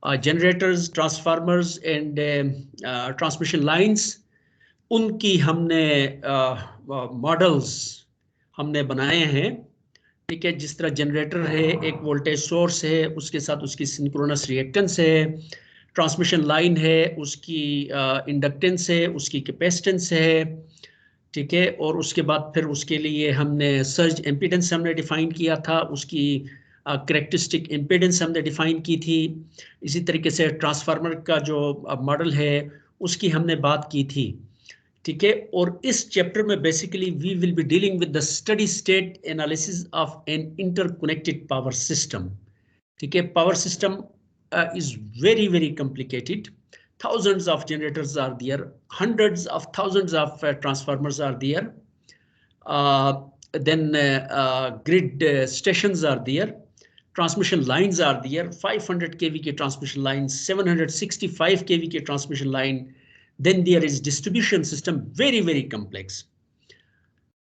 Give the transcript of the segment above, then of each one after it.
Generators, transformers and transmission lines, उनकी हमने models हमने बनाए हैं। ठीक है, जिस तरह जनरेटर है, एक वोल्टेज सोर्स है, उसके साथ उसकी सिंक्रोनस रिएक्टेंस है, ट्रांसमिशन लाइन है, उसकी इंडक्टेंस है, उसकी कैपेसिटेंस है। ठीक है, और उसके बाद फिर उसके लिए हमने सर्ज एम्पीडेंस हमने डिफाइन किया था, उसकी करेक्टरिस्टिक इम्पीडेंस हमने डिफाइन की थी। इसी तरीके से ट्रांसफार्मर का जो मॉडल है उसकी हमने बात की थी। ठीक है, और इस चैप्टर में basically we will be dealing with the steady state analysis of an interconnected power system. ठीक है, power system is very very complicated. Thousands of generators are there, hundreds of thousands of transformers are there, then grid stations are there, transmission lines are there, 500 kV के transmission lines, 765 kV के transmission line, then there is distribution system, very very complex.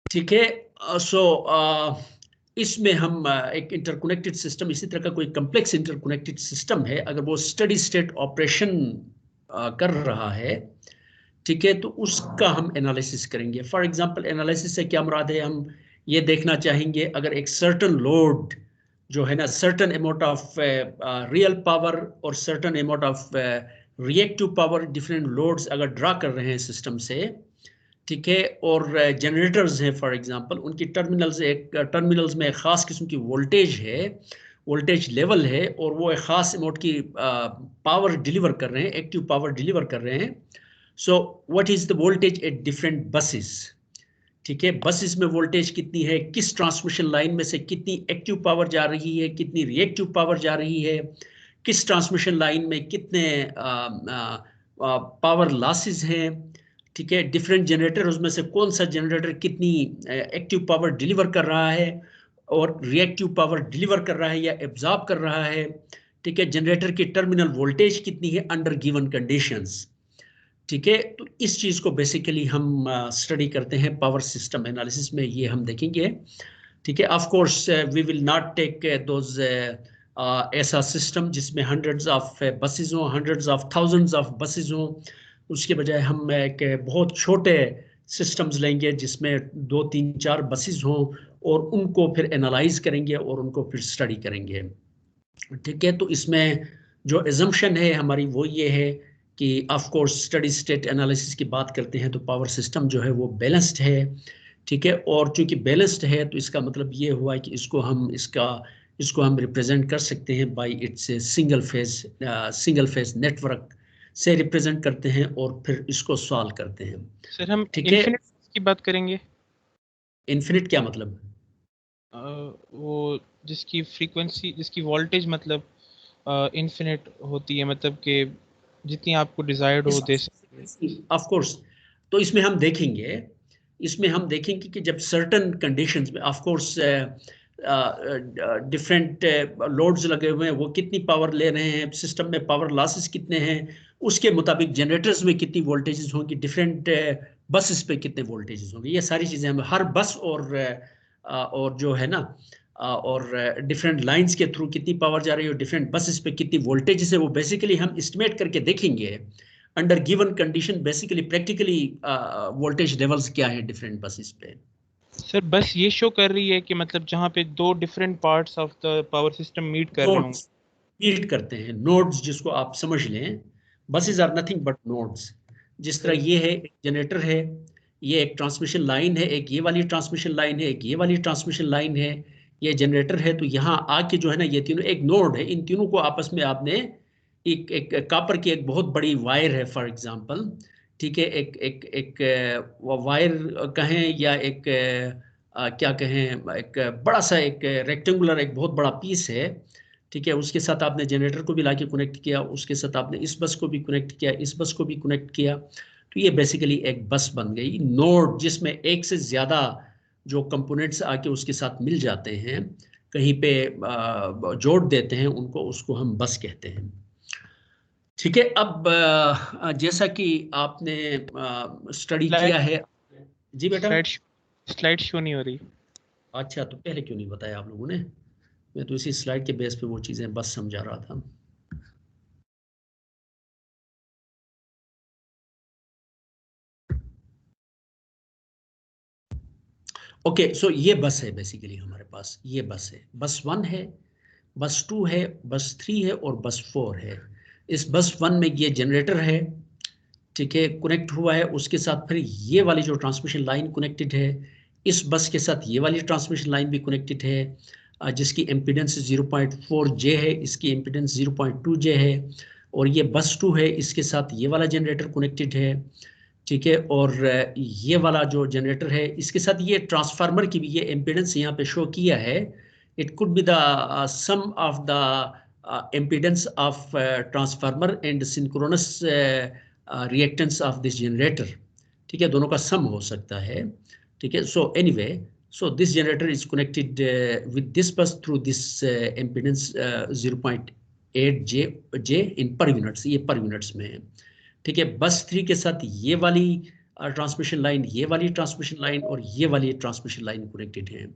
ठीक है, so इसमें हम एक interconnected system, इसी तरह का कोई कम्प्लेक्स इंटरकनेक्टेड सिस्टम है, अगर वो स्टडी स्टेट ऑपरेशन कर रहा है, ठीक है, तो उसका हम एनालिसिस करेंगे। फॉर एग्जांपल, एनालिसिस से क्या मुराद है, हम ये देखना चाहेंगे अगर एक सर्टन लोड जो है ना, certain amount of real power और certain amount of reactive power, different loads अगर ड्रा कर रहे हैं सिस्टम से, ठीक है, और जनरेटर्स हैं फॉर एग्जांपल, उनकी टर्मिनल्स में एक ख़ास किस्म की वोल्टेज है, वोल्टेज लेवल है, और वो एक ख़ास अमाउंट की पावर डिलीवर कर रहे हैं, एक्टिव पावर डिलीवर कर रहे हैं। So what is the voltage at different buses? ठीक है, बसेस में वोल्टेज कितनी है, किस ट्रांसमिशन लाइन में से कितनी एक्टिव पावर जा रही है, कितनी रिएक्टिव पावर जा रही है, किस ट्रांसमिशन लाइन में कितने पावर लॉसेस हैं। ठीक है, डिफरेंट जनरेटर, उसमें से कौन सा जनरेटर कितनी एक्टिव पावर डिलीवर कर रहा है और रिएक्टिव पावर डिलीवर कर रहा है या एब्जॉर्ब कर रहा है। ठीक है, जनरेटर की टर्मिनल वोल्टेज कितनी है अंडर गिवन कंडीशंस। ठीक है, तो इस चीज़ को बेसिकली हम स्टडी करते हैं पावर सिस्टम एनालिसिस में, ये हम देखेंगे। ठीक है, of course we will not take those ऐसा सिस्टम जिसमें हंड्रेड्स ऑफ बसेज हों, hundreds of thousands of buses हों। उसके बजाय हम एक बहुत छोटे सिस्टम्स लेंगे जिसमें 2, 3, 4 बसेज हों, और उनको फिर एनालाइज करेंगे और उनको फिर स्टडी करेंगे। ठीक है, तो इसमें जो एजम्पशन है हमारी वो ये है कि of course study state analysis की बात करते हैं तो पावर सिस्टम जो है वो बैलेंस्ड है। ठीक है, और चूंकि बैलेंस्ड है तो इसका मतलब ये हुआ कि इसको हम रिप्रेजेंट कर सकते हैं bye it's single phase network से रिप्रेजेंट करते हैं और फिर इसको सॉल्व करते हैं। सर हम ठीक है, इन्फिनिट की बात करेंगे। इन्फिनिट क्या मतलब? वो जिसकी फ्रीक्वेंसी, जिसकी वोल्टेज मतलब इन्फिनिट होती है, मतलब कि जितनी आपको डिजायर्ड हो दे सकते। ऑफ कोर्स, तो इसमें हम देखेंगे कि जब सर्टन कंडीशंस में ऑफ कोर्स डिफरेंट लोड्स लगे हुए हैं, वो कितनी पावर ले रहे हैं, सिस्टम में पावर लॉसेस कितने हैं, उसके मुताबिक जनरेटर्स में कितनी वोल्टेजेस होंगी, डिफरेंट बसेस पे कितने वोल्टेजेस होंगे, ये सारी चीज़ें हम हर बस और जो है ना और डिफरेंट लाइंस के थ्रू कितनी पावर जा रही है और डिफरेंट बसेस पे कितनी वोल्टेजेस है, वो बेसिकली हम एस्टिमेट करके देखेंगे under given condition. Basically practically voltage levels क्या है डिफरेंट बसेस पे। सर बस ये शो कर रही है कि मतलब जहाँ पे दो different parts of the power system meet कर रहे होंगे, मीट करते हैं, नोड्स जिसको आप समझ लें, buses are nothing but nodes. जिस तरह ये है, एक जनरेटर है, ये एक ट्रांसमिशन लाइन है, एक ये वाली ट्रांसमिशन लाइन है, एक ये वाली ट्रांसमिशन लाइन है, ये जनरेटर है, तो यहाँ आके जो है ना ये तीनों एक नोड है, इन तीनों को आपस में आपने एक कॉपर की एक बहुत बड़ी वायर है फॉर एग्जांपल। ठीक है, एक एक एक वायर कहें या एक क्या कहें, एक बड़ा सा एक रेक्टेंगुलर एक बहुत बड़ा पीस है। ठीक है, उसके साथ आपने जनरेटर को भी लाके कनेक्ट किया, उसके साथ आपने इस बस को भी कनेक्ट किया, इस बस को भी कनेक्ट किया, तो ये बेसिकली एक बस बन गई, नोड जिसमें एक से ज़्यादा जो कंपोनेंट्स आके उसके साथ मिल जाते हैं, कहीं पे जोड़ देते हैं उनको, उसको हम बस कहते हैं। ठीक है, अब जैसा कि आपने स्टडी किया है। जी बेटा। स्लाइड शो नहीं हो रही। अच्छा, तो पहले क्यों नहीं बताया आप लोगों ने? मैं तो इसी स्लाइड के बेस पे वो चीज़ें बस समझा रहा था। ओके, सो ये बस है बेसिकली हमारे पास, ये बस है, बस 1 है, बस 2 है, बस 3 है और बस 4 है। इस बस 1 में ये जनरेटर है, ठीक है, कनेक्ट हुआ है, उसके साथ फिर ये वाली जो ट्रांसमिशन लाइन कनेक्टेड है, इस बस के साथ ये वाली ट्रांसमिशन लाइन भी कनेक्टेड है, जिसकी इम्पीडेंस 0.4 जे है, इसकी इम्पीडेंस 0.2 जे है, और ये बस 2 है, इसके साथ ये वाला जनरेटर कनेक्टेड है, ठीक है, और ये वाला जो जनरेटर है इसके साथ ये ट्रांसफार्मर की भी ये इम्पीडेंस यहाँ पे शो किया है। It could be the sum of the impedance of transformer and synchronous reactance of this generator, ठीक है, दोनों का सम हो सकता है, ठीक है। So anyway, so this generator is connected with this bus through this impedance 0.8 j in per units, ये per units में है, ठीक है। बस 3 के साथ ये वाली ट्रांसमिशन लाइन, ये वाली ट्रांसमिशन लाइन और ये वाली ट्रांसमिशन लाइन कनेक्टेड है,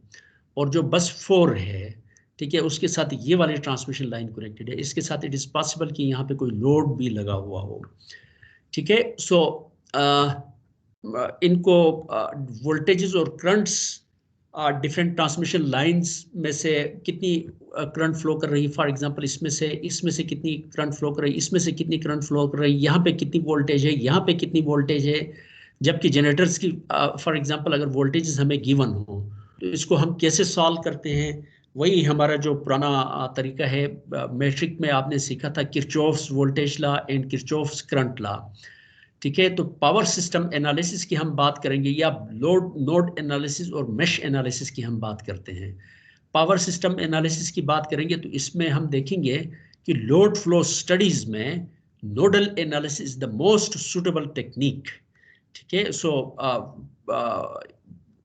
और जो बस 4 है, ठीक है, उसके साथ ये वाली ट्रांसमिशन लाइन कनेक्टेड है। इसके साथ इट इज पॉसिबल कि यहाँ पे कोई लोड भी लगा हुआ हो, ठीक है। सो इनको वोल्टेजेस और करंट्स डिफरेंट ट्रांसमिशन लाइंस में से कितनी करंट फ्लो कर रही है, फॉर एग्जांपल इसमें से कितनी करंट फ्लो कर रही है, इसमें से कितनी करंट फ्लो कर रही है, यहाँ पे कितनी वोल्टेज है, यहाँ पे कितनी वोल्टेज है, जबकि जनरेटर्स की फॉर एग्जांपल अगर वोल्टेजेस हमें गिवन हो तो इसको हम कैसे सॉल्व करते हैं। वही हमारा जो पुराना तरीका है, मैट्रिक में आपने सीखा था Kirchhoff's voltage law and Kirchhoff's current law, ठीक है। तो पावर सिस्टम एनालिसिस की हम बात करेंगे, या लोड नोड एनालिसिस और मेश एनालिसिस की हम बात करते हैं। पावर सिस्टम एनालिसिस की बात करेंगे तो इसमें हम देखेंगे कि लोड फ्लो स्टडीज में nodal analysis the most suitable technique, ठीक है। सो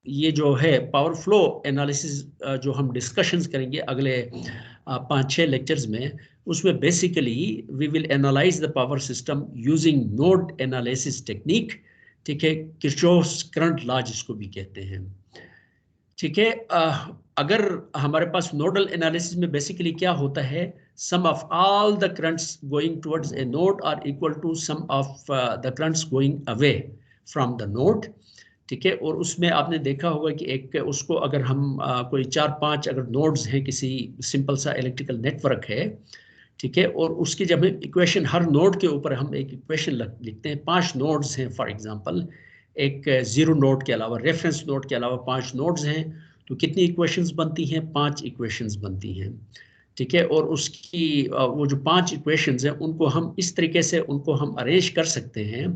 ये जो है पावर फ्लो एनालिसिस जो हम डिस्कशंस करेंगे अगले 5-6 लेक्चर्स में, उसमें basically we will analyse the power system using node analysis technique, ठीक है, किरचॉफ्स करंट लॉ जिसको भी कहते हैं, ठीक है। अगर हमारे पास नोडल एनालिसिस में बेसिकली क्या होता है, sum of all the currents going towards a node are equal to sum of the currents going away from the node, ठीक है। और उसमें आपने देखा होगा कि एक उसको अगर हम कोई 4-5 अगर नोड्स हैं, किसी सिंपल सा इलेक्ट्रिकल नेटवर्क है, ठीक है, और उसकी जब हम इक्वेशन हर नोड के ऊपर हम एक इक्वेशन लिखते हैं, 5 नोड्स हैं फॉर एग्जांपल, एक जीरो नोड के अलावा, रेफरेंस नोड के अलावा 5 नोड्स हैं, तो कितनी इक्वेशंस बनती हैं, 5 इक्वेशंस बनती हैं, ठीक है। और उसकी वो जो 5 इक्वेशंस हैं उनको हम इस तरीके से उनको हम अरेंज कर सकते हैं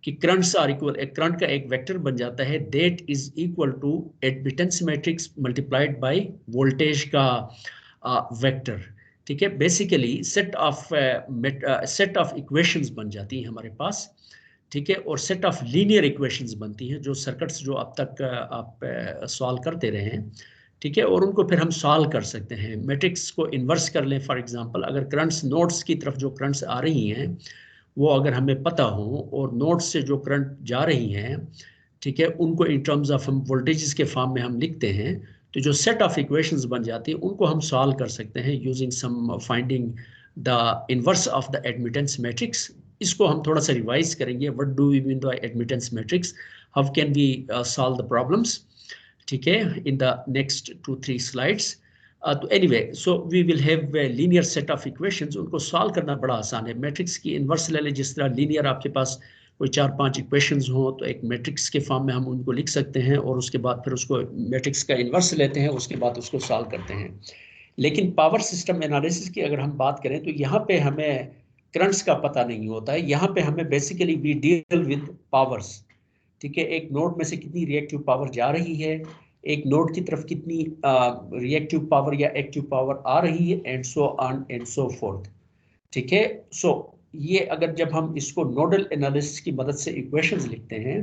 कि करंट्स आर इक्वल, एक करंट का एक वेक्टर बन जाता है that is equal to admittance matrix multiplied by voltage का वेक्टर, ठीक है। बेसिकली सेट ऑफ इक्वेशंस बन जाती हैं हमारे पास, ठीक है, और सेट ऑफ लीनियर इक्वेशंस बनती हैं जो सर्किट्स जो अब तक आप सॉल्व करते रहे हैं, ठीक है, और उनको फिर हम सॉल्व कर सकते हैं। मैट्रिक्स को इन्वर्स कर लें, फॉर एग्जांपल अगर करंट्स नोड्स की तरफ जो करंट्स आ रही हैं वो अगर हमें पता हो और नोड्स से जो करंट जा रही हैं, ठीक है, उनको इन टर्म्स ऑफ हम वोल्टेजेस के फॉर्म में हम लिखते हैं, तो जो सेट ऑफ इक्वेशंस बन जाती है उनको हम सॉल्व कर सकते हैं using some finding the inverse of the admittance matrix. इसको हम थोड़ा सा रिवाइज करेंगे, what do we mean by admittance matrix, how can we solve the problems, ठीक है, इन द नेक्स्ट 2-3 स्लाइड्स। तो anyway, so we will have linear set of equations, उनको solve करना बड़ा आसान है। मैट्रिक्स की इनवर्स ले लें, जिस तरह लीनियर आपके पास कोई 4-5 इक्वेशंस हो तो एक मैट्रिक्स के फॉर्म में हम उनको लिख सकते हैं, और उसके बाद फिर उसको मैट्रिक्स का इनवर्स लेते हैं, उसके बाद उसको सॉल्व करते हैं। लेकिन पावर सिस्टम एनालिसिस की अगर हम बात करें तो यहाँ पे हमें करंट्स का पता नहीं होता है, यहाँ पे हमें basically we deal with powers, ठीक है। एक नोड में से कितनी रिएक्टिव पावर जा रही है, एक नोड की तरफ कितनी रिएक्टिव पावर या एक्टिव पावर आ रही है, and so on and so fourth, ठीक है। सो ये अगर जब हम इसको नोडल एनालिसिस की मदद से इक्वेशंस लिखते हैं,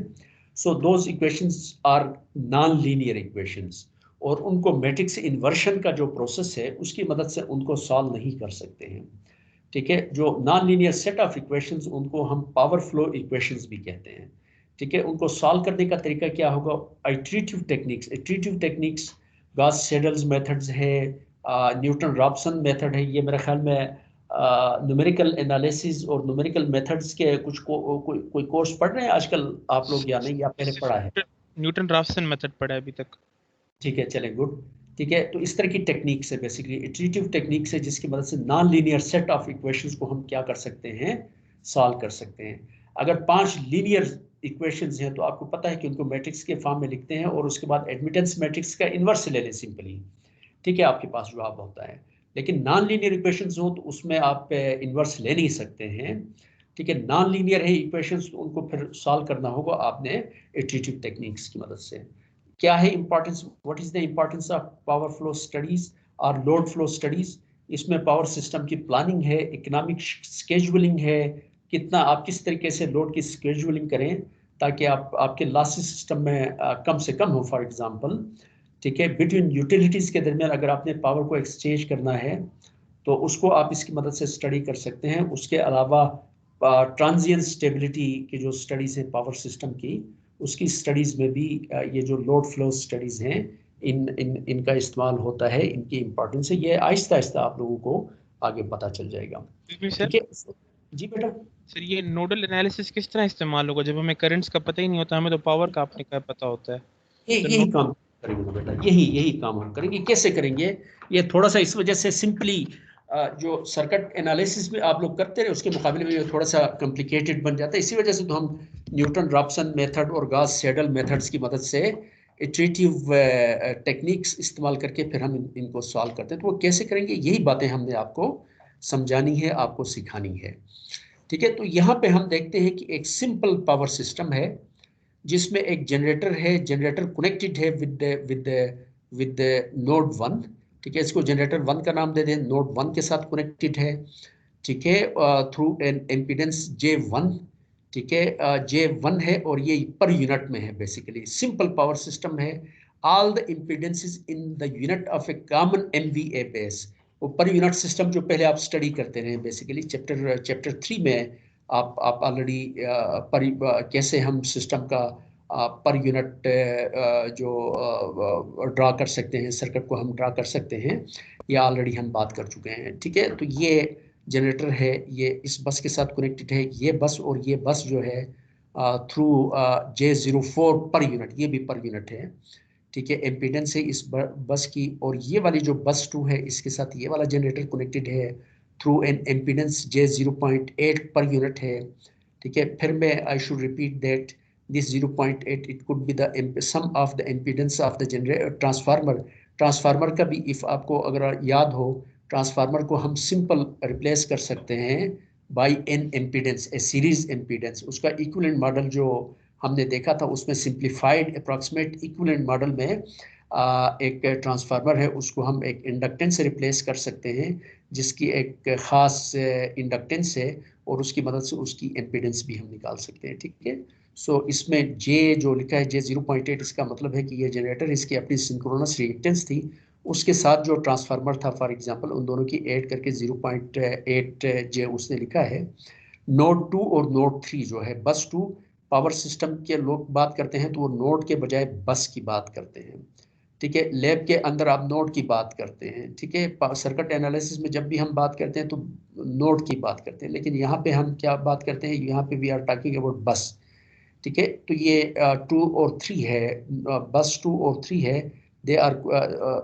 so those equations are non linear equations, और उनको मैट्रिक्स इन्वर्शन का जो प्रोसेस है उसकी मदद से उनको सॉल्व नहीं कर सकते हैं, ठीक है। जो non linear set of equations उनको हम पावर फ्लो इक्वेशंस भी कहते हैं, ठीक है। उनको सॉल्व करने का तरीका क्या होगा, इटरेटिव टेक्निक्स गॉस सेडल्स मेथड्स है, न्यूटन रॉब्सन मेथड है, ये मेरे ख्याल में न्यूमेरिकल एनालिसिस और न्यूमेरिकल मेथड्स के कुछ कोई कोर्स पढ़ रहे हैं आजकल आप लोग या नहीं, या पहले पढ़ा है? न्यूटन राफसन मेथड पढ़ा है अभी तक। ठीक है, चले गुड। ठीक है, तो इस तरह की टेक्निक से, बेसिकली इटरेटिव टेक्निक से, जिसकी मदद से non linear set of equations को हम क्या कर सकते हैं, सॉल्व कर सकते हैं। अगर 5 लीनियर इक्वेशंस हैं तो आपको पता है कि उनको मैट्रिक्स के फॉर्म में लिखते हैं और उसके बाद एडमिटेंस मैट्रिक्स का इन्वर्स ले लें सिंपली, ठीक है, आपके पास जवाब होता है। लेकिन नॉन लीनियर इक्वेशंस हो तो उसमें आप इन्वर्स ले नहीं सकते हैं, ठीक है। नॉन लीनियर है इक्वेशंस, तो उनको फिर सॉल्व करना होगा आपने इटरेटिव टेक्निक्स की मदद से। क्या है importance, what is the importance of power flow studies और लोड फ्लो स्टडीज? इसमें पावर सिस्टम की प्लानिंग है, इकोनॉमिक स्केड्यूलिंग है, कितना आप किस तरीके से लोड की स्केड्यूलिंग करें ताकि आप आपके लॉसेस सिस्टम में कम से कम हो, फॉर एग्जांपल, ठीक है। बिटवीन यूटिलिटीज के दरमियान अगर आपने पावर को एक्सचेंज करना है तो उसको आप इसकी मदद से स्टडी कर सकते हैं। उसके अलावा ट्रांजिएंट स्टेबिलिटी की जो स्टडीज है पावर सिस्टम की, उसकी स्टडीज में भी ये जो लोड फ्लो स्टडीज हैं इनका इस्तेमाल होता है, इनकी इंपॉर्टेंस है। ये आहिस्ता आहिस्ता आप लोगों को आगे पता चल जाएगा, सर, ठीक है। जी बेटा। सर ये नोडल एनालिसिस किस तरह इस्तेमाल होगा जब हमें करंट्स का पता ही नहीं होता, हमें तो पावर का आपने क्या पता होता है। तो यही काम करेंगे ना बेटा, यही काम हम करेंगे। कैसे करेंगे? ये थोड़ा सा इस वजह से सिंपली जो सर्किट एनालिसिस भी आप लोग करते रहे उसके मुकाबले में ये थोड़ा सा कॉम्प्लिकेटेड बन जाता है। इसी वजह से तो हम न्यूटन रॉप्सन मेथड और गॉस सेडल मेथड्स की मदद से इटरेटिव टेक्निक्स इस्तेमाल करके फिर हम इनको सॉल्व करते हैं। तो वो कैसे करेंगे, यही बातें हमने आपको समझानी है, आपको सिखानी है, ठीक है। तो यहाँ पे हम देखते हैं कि एक सिंपल पावर सिस्टम है जिसमें एक जनरेटर है, जनरेटर कनेक्टेड है विद विद नोड 1, ठीक है। इसको जनरेटर 1 का नाम दे दें, नोड 1 के साथ कनेक्टेड है, ठीक है, थ्रू एन इम्पीडेंस J1, ठीक है। J1 है और ये पर यूनिट में है, बेसिकली सिंपल पावर सिस्टम है। All the impedances in the unit of A common MVA base. वो पर यूनिट सिस्टम जो पहले आप स्टडी करते रहे बेसिकली चैप्टर 3 में, आप ऑलरेडी कैसे हम सिस्टम का पर यूनिट जो ड्रा कर सकते हैं, सर्किट को हम ड्रा कर सकते हैं, ये ऑलरेडी हम बात कर चुके हैं, ठीक है। तो ये जनरेटर है, ये इस बस के साथ कनेक्टेड है, ये बस और ये बस जो है थ्रू J04 पर यूनिट, ये भी पर यूनिट है, ठीक है। एम्पीडेंस है इस बस की, और ये वाली जो बस 2 है इसके साथ ये वाला जनरेटर कनेक्टेड है through an impedance J0.8 per unit है, ठीक है। फिर मैं I should repeat that this 0.8 it could be the sum of the impedance of the transformer का भी इफ आपको अगर याद हो, ट्रांसफार्मर को हम सिंपल रिप्लेस कर सकते हैं बाय एन एम्पीडेंस, ए सीरीज एम्पीडेंस। उसका इक्विवेलेंट मॉडल जो हमने देखा था उसमें सिंप्लीफाइड अप्रॉक्सीमेट इक्विवेलेंट मॉडल में एक ट्रांसफार्मर है, उसको हम एक इंडक्टेंस से रिप्लेस कर सकते हैं जिसकी एक ख़ास इंडक्टेंस है, और उसकी मदद से उसकी एम्पीडेंस भी हम निकाल सकते हैं, ठीक है। सो इसमें J जो लिखा है J0.8, इसका मतलब है कि ये जनरेटर इसकी अपनी सिंक्रोनस रिएक्टेंस थी, उसके साथ जो ट्रांसफार्मर था फॉर एग्जांपल, उन दोनों की ऐड करके 0.8 J उसने लिखा है। नोड 2 और नोड 3 जो है बस 2, पावर सिस्टम के लोग बात करते हैं तो वो नोड के बजाय बस की बात करते हैं, ठीक है। लैब के अंदर आप नोड की बात करते हैं, ठीक है। सर्किट एनालिसिस में जब भी हम बात करते हैं तो नोड की बात करते हैं, लेकिन यहाँ पे हम क्या बात करते हैं, यहाँ पे वी आर टॉकिंग अबाउट बस, ठीक है। तो ये 2 और 3 है, बस 2 और 3 है, दे आर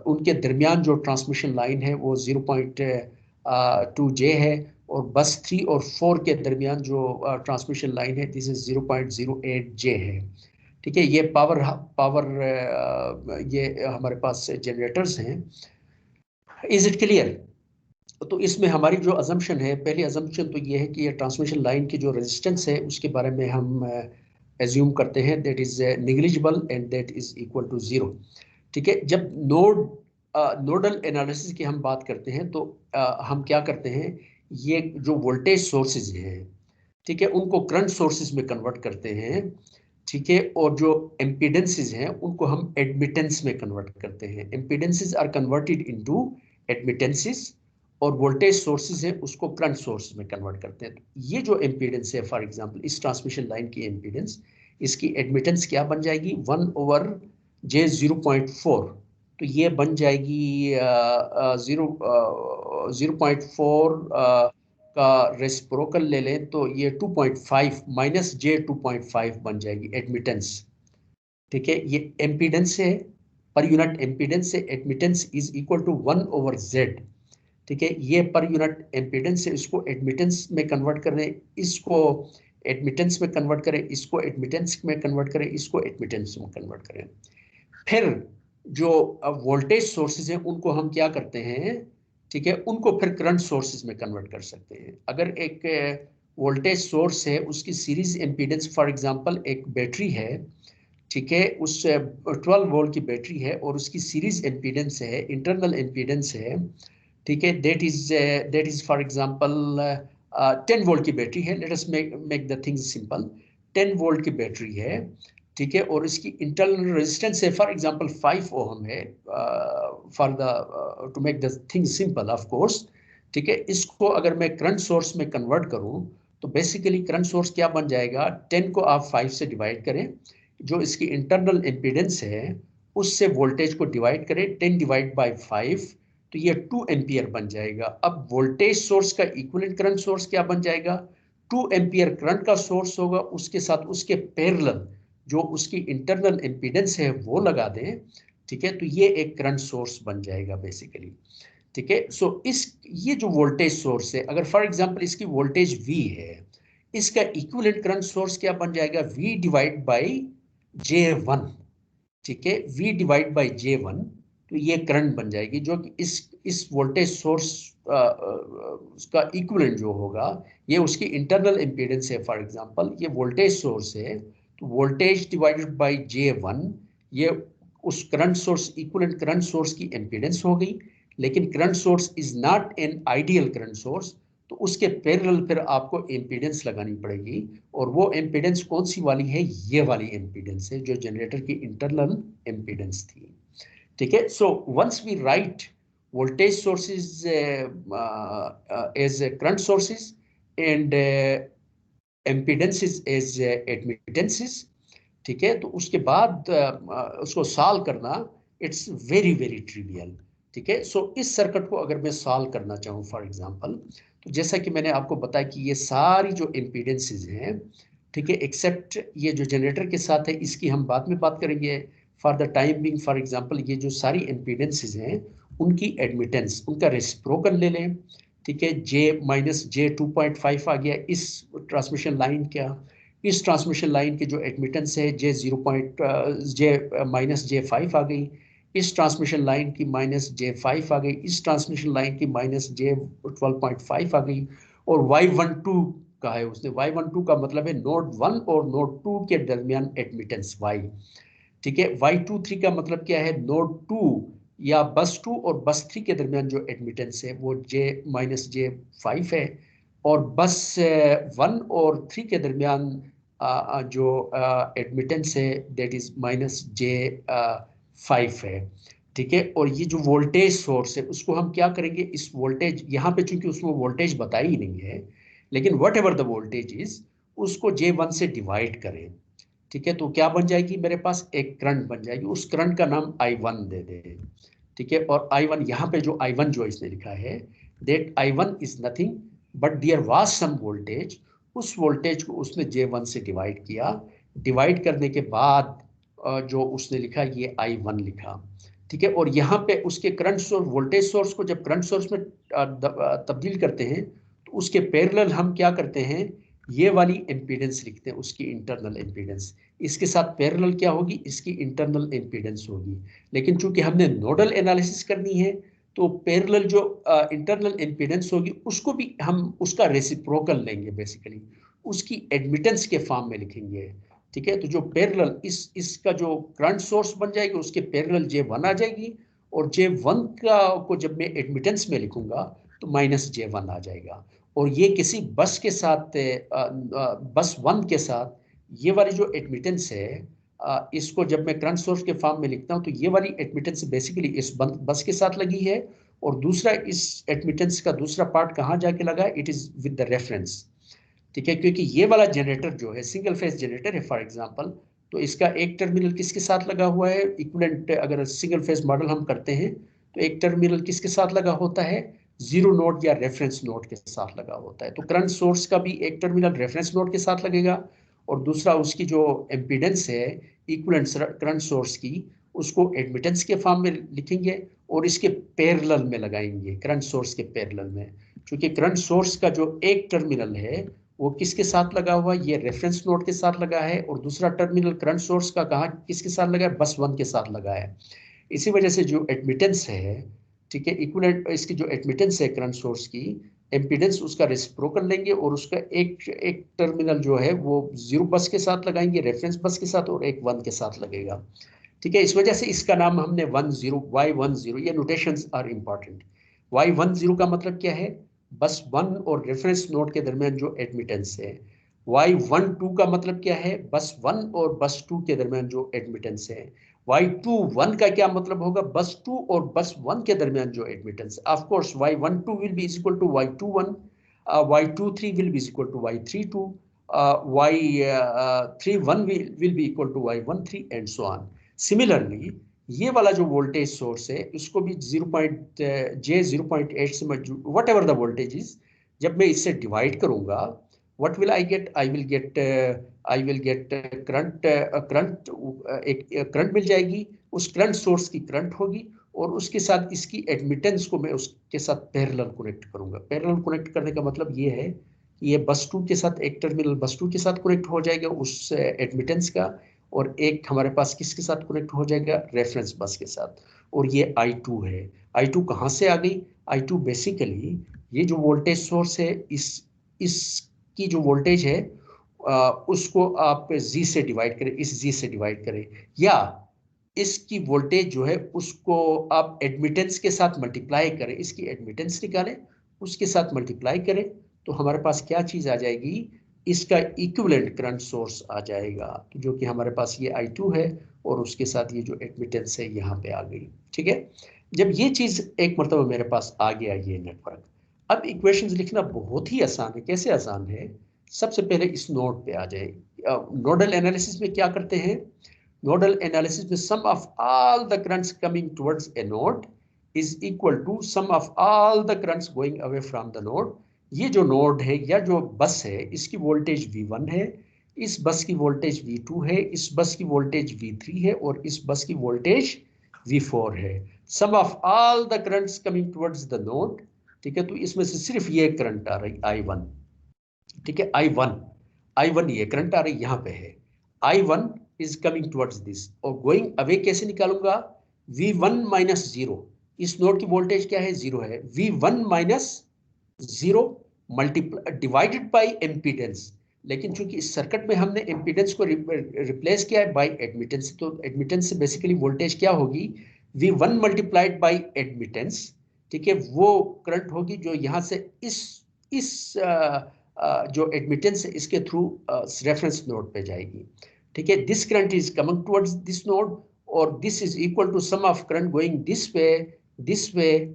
उनके दरमियान जो ट्रांसमिशन लाइन है वो 0.2 J है, और बस 3 और 4 के दरमियान जो ट्रांसमिशन लाइन है दिस इज 0.08 J है, ठीक है। ये पावर ये हमारे पास जनरेटर्स हैं। Is it clear? तो इसमें हमारी जो अजम्पशन है, पहली अजम्पशन तो ये है कि ये ट्रांसमिशन लाइन की जो रेजिस्टेंस है उसके बारे में हम एज्यूम करते हैं that is negligible and that is equal to 0, ठीक है। जब नोडल एनालिसिस की हम बात करते हैं तो हम क्या करते हैं, ये जो वोल्टेज सोर्सेज हैं, ठीक है, उनको करंट सोर्सेज में कन्वर्ट करते हैं, ठीक है। और जो एम्पीडेंसेस हैं उनको हम एडमिटेंस में कन्वर्ट करते हैं। एम्पीडेंसेस आर कन्वर्टेड इनटू एडमिटेंसेस, और वोल्टेज सोर्सेज है उसको करंट सोर्स में कन्वर्ट करते हैं। तो ये जो एम्पीडेंस है फॉर एग्जांपल इस ट्रांसमिशन लाइन की एम्पीडेंस, इसकी एडमिटेंस क्या बन जाएगी, 1/J0.4, तो ये बन जाएगी 0.4 का रेसिप्रोकल ले लें तो ये 2.5 -J2.5 बन जाएगी एडमिटेंस, ठीक है। ये एम्पीडेंस है, पर यूनिट एम्पीडेंस से admittance is equal to 1/z। ठीक है, ये पर यूनिट एम्पीडेंस से इसको एडमिटेंस में कन्वर्ट करें, इसको एडमिटेंस में कन्वर्ट करें, इसको एडमिटेंस में कन्वर्ट करें, इसको एडमिटेंस में कन्वर्ट करें। फिर जो वोल्टेज सोर्सेज हैं उनको हम क्या करते हैं, ठीक है, उनको फिर करंट सोर्सेज में कन्वर्ट कर सकते हैं। अगर एक वोल्टेज सोर्स है, उसकी सीरीज एम्पीडेंस, फॉर एग्जांपल एक बैटरी है, ठीक है, उस 12 वोल्ट की बैटरी है और उसकी सीरीज एम्पीडेंस है, इंटरनल एम्पीडेंस है, ठीक है, that is for example 10 volt की बैटरी है। Let us make the things simple. 10 volt की बैटरी है, ठीक है, और इसकी इंटरनल रेजिस्टेंस है फॉर एग्जांपल 5 ओम है, for the two make the things simple of course. ठीक है, इसको अगर मैं करंट सोर्स में कन्वर्ट करूं तो बेसिकली करंट सोर्स क्या बन जाएगा, 10 को आप 5 से डिवाइड करें, जो इसकी इंटरनल इम्पीडेंस है उससे वोल्टेज को डिवाइड करें, 10 डिवाइड बाय 5, तो ये 2 एम्पियर बन जाएगा। अब वोल्टेज सोर्स का इक्विवेलेंट करंट सोर्स क्या बन जाएगा, 2 एम्पियर करंट का सोर्स होगा, उसके साथ उसके पैरेलल जो उसकी इंटरनल इम्पीडेंस है वो लगा दें, ठीक है, तो ये एक करंट सोर्स बन जाएगा बेसिकली। ठीक है, सो इस ये जो वोल्टेज सोर्स है, अगर फॉर एग्जांपल इसकी वोल्टेज V है, इसका इक्विवेलेंट करंट सोर्स क्या बन जाएगा, V डिवाइड बाय J1। ठीक है, V डिवाइड बाय J1, तो ये करंट बन जाएगी, जो कि इस वोल्टेज सोर्स उसका इक्विवेलेंट जो होगा, ये उसकी इंटरनल इम्पीडेंस है। फॉर एग्जांपल ये वोल्टेज सोर्स है, तो वोल्टेज डिवाइडेड बाय J1, ये उस current source, equivalent current source की इम्पीडेंस हो गई। लेकिन current source is not an ideal current source, तो उसके पैरेलल फिर आपको इम्पीडेंस लगानी पड़ेगी, और वो इम्पीडेंस कौन सी वाली है, ये वाली इम्पीडेंस है जो जनरेटर की इंटरनल इम्पीडेंस थी। ठीक है, so once we write voltage sources as current sources and impedances as admittances, ठीक है, तो उसके बाद उसको सॉल्व करना इट्स वेरी वेरी ट्रिवियल। ठीक है, सो इस सर्किट को अगर मैं सॉल्व करना चाहूँ फॉर एग्जांपल, तो जैसा कि मैंने आपको बताया कि ये सारी जो इम्पीडेंसेस हैं, ठीक है, एक्सेप्ट ये जो जनरेटर के साथ है, इसकी हम बाद में बात करेंगे। For the time being for example ये जो सारी इम्पीडेंसेस हैं उनकी एडमिटेंस, उनका रेसिप्रोकल ले लें। ठीक है, J - J2.5 आ गया इस ट्रांसमिशन लाइन का, इस ट्रांसमिशन लाइन की जो एडमिटेंस है J-5 आ गई, इस ट्रांसमिशन लाइन की -J5 आ गई, इस ट्रांसमिशन लाइन की -J12.5 आ गई, और Y12 का है उसने, Y12 का मतलब है नोड 1 और नोड 2 के दरमियान एडमिटेंस Y। ठीक है, Y23 का मतलब क्या है, नोड 2 या बस 2 और बस 3 के दरमियान जो एडमिटेंस है वो J-J5 है, और बस 1 और 3 के दरमियान जो एडमिटेंस है दैट इज -J5 है। ठीक है, और ये जो वोल्टेज सोर्स है उसको हम क्या करेंगे, इस वोल्टेज यहाँ पे चूंकि उसमें वोल्टेज बताई ही नहीं है, लेकिन what ever the voltage is उसको J1 से डिवाइड करें। ठीक है, तो क्या बन जाएगी, मेरे पास एक करंट बन जाएगी, उस करंट का नाम I1 दे दे। ठीक है, और I1 यहाँ पे जो I1 जो इसने लिखा है, that I1 is nothing but there was some voltage, उस वोल्टेज को उसने J1 से डिवाइड किया, डिवाइड करने के बाद जो उसने लिखा ये I1 लिखा। ठीक है, और यहाँ पे उसके करंट सोर्स, वोल्टेज सोर्स को जब करंट सोर्स में तब्दील करते हैं तो उसके पैरेलल हम क्या करते हैं, ये वाली इम्पीडेंस लिखते हैं, उसकी इंटरनल इम्पीडेंस, इसके साथ पैरेलल क्या होगी, इसकी इंटरनल इम्पीडेंस होगी। लेकिन चूंकि हमने नोडल एनालिसिस करनी है तो पैरेलल जो इंटरनल इम्पीडेंस होगी उसको भी हम उसका रेसिप्रोकल लेंगे, बेसिकली उसकी एडमिटेंस के फॉर्म में लिखेंगे। ठीक है, तो जो पैरेलल इसका जो करंट सोर्स बन जाएगी उसके पैरेलल J1 आ जाएगी, और J1 का को जब मैं एडमिटेंस में लिखूंगा तो -J1 आ जाएगा। और ये किसी बस के साथ बस 1 के साथ ये वाली जो एडमिटेंस है, इसको जब मैं करंट सोर्स के फॉर्म में लिखता हूँ तो ये वाली एडमिटेंस बेसिकली इस बस के साथ लगी है, और दूसरा इस एडमिटेंस का दूसरा पार्ट कहाँ जाके लगा है, it is with the reference. ठीक है, क्योंकि ये वाला जनरेटर जो है सिंगल फेज जनरेटर है फॉर एग्जांपल, तो इसका एक टर्मिनल किसके साथ लगा हुआ है, इक्विवेलेंट अगर सिंगल फेज मॉडल हम करते हैं तो एक टर्मिनल किसके साथ लगा होता है, जीरो नोड या रेफरेंस नोड के साथ लगा होता है। तो करंट सोर्स का भी एक टर्मिनल रेफरेंस नोड के साथ लगेगा, और दूसरा उसकी जो इम्पीडेंस है इक्विवेलेंट करंट सोर्स की, उसको एडमिटेंस के फॉर्म में लिखेंगे और इसके पैरेलल में लगाएंगे, करंट सोर्स के पैरेलल में। क्योंकि करंट सोर्स का जो एक टर्मिनल है वो किसके साथ लगा हुआ है, ये रेफरेंस नोड के साथ लगा है, और दूसरा टर्मिनल करंट सोर्स का कहाँ किसके साथ लगा है, बस 1 के साथ लगा है। इसी वजह से जो एडमिटेंस है, ठीक है, इक्विवेलेंट इसकी जो एडमिटेंस है करंट सोर्स की, एम्पीडेंस उसका रेसिप्रोकल लेंगे और उसका एक टर्मिनल जो है वो 0 बस के साथ लगाएंगे, रेफरेंस बस के साथ, और एक 1 के साथ लगेगा। ठीक है, इस वजह से इसका नाम हमने 10 Y10, ये नोटेशंस आर इंपॉर्टेंट। Y10 का मतलब क्या है, बस 1 और रेफरेंस नोड के दरमियान जो एडमिटेंस है। Y12 का मतलब क्या है, बस 1 और बस 2 के दरमियान जो एडमिटेंस है। Y21 का क्या मतलब होगा, बस 2 और बस 1 के दरमियान जो admittance. Of course Y12 will be equal to Y21, Y23 will be equal to Y32, Y31 will be equal to Y13 and so on. Similarly, ये वाला जो वोल्टेज सोर्स है इसको भी 0.8 से what ever the voltage is, जब मैं इससे डिवाइड करूंगा, what will I get? I will get current, एक करंट मिल जाएगी, उस करंट सोर्स की करंट होगी, और उसके साथ इसकी एडमिटेंस को मैं उसके साथ पैरेलल कनेक्ट करूंगा। पैरेलल कनेक्ट करने का मतलब ये है कि ये बस 2 के साथ एक टर्मिनल बस 2 के साथ कनेक्ट हो जाएगा उस एडमिटेंस का, और एक हमारे पास किसके साथ कनेक्ट हो जाएगा, रेफरेंस बस के साथ। और ये I2 है। I2 कहाँ से आ गई, I2 बेसिकली ये जो वोल्टेज सोर्स है, इसकी जो वोल्टेज है उसको आप Z से डिवाइड करें, इस Z से डिवाइड करें, या इसकी वोल्टेज जो है उसको आप एडमिटेंस के साथ मल्टीप्लाई करें, इसकी एडमिटेंस निकालें, उसके साथ मल्टीप्लाई करें, तो हमारे पास क्या चीज आ जाएगी, इसका इक्विवेलेंट करंट सोर्स आ जाएगा, जो कि हमारे पास ये I2 है, और उसके साथ ये जो एडमिटेंस है यहाँ पे आ गई। ठीक है, जब ये चीज एक मरतबा मेरे पास आ गया ये नेटवर्क, अब इक्वेशंस लिखना बहुत ही आसान है। कैसे आसान है, सबसे पहले इस नोड पे आ जाए। नोडल एनालिसिस में क्या करते हैं, नोडल एनालिसिस में sum of all the currents coming towards a node is equal to sum of all the currents going away from the node. ये जो नोड है या जो बस है, इसकी वोल्टेज V1 है, इस बस की वोल्टेज V2 है, इस बस की वोल्टेज V3 है, और इस बस की वोल्टेज V4 है। Sum of all the currents coming towards the node, ठीक है, तो इसमें से सिर्फ ये करंट आ रही I1, ठीक है, I1 ये करंट आ रही यहाँ पे है, I1 is coming towards this, और गोइंग अवे कैसे निकालूंगा, V1 माइनस 0, इस नोड की वोल्टेज क्या है, 0 है, V1 minus 0 multiply divided by impedance. लेकिन चूंकि इस सर्किट में हमने एम्पीडेंस को रिप्लेस किया है बाय एडमिटेंस, तो एडमिटेंस से बेसिकली वोल्टेज क्या होगी, V1 मल्टीप्लाइड बाय एडमिटेंस, ठीक है, वो करंट होगी जो यहाँ से इस जो एडमिटेंस है इसके थ्रू रेफरेंस नोड पे जाएगी। ठीक है, this current is coming towards this node, और this is equal to sum of current going this way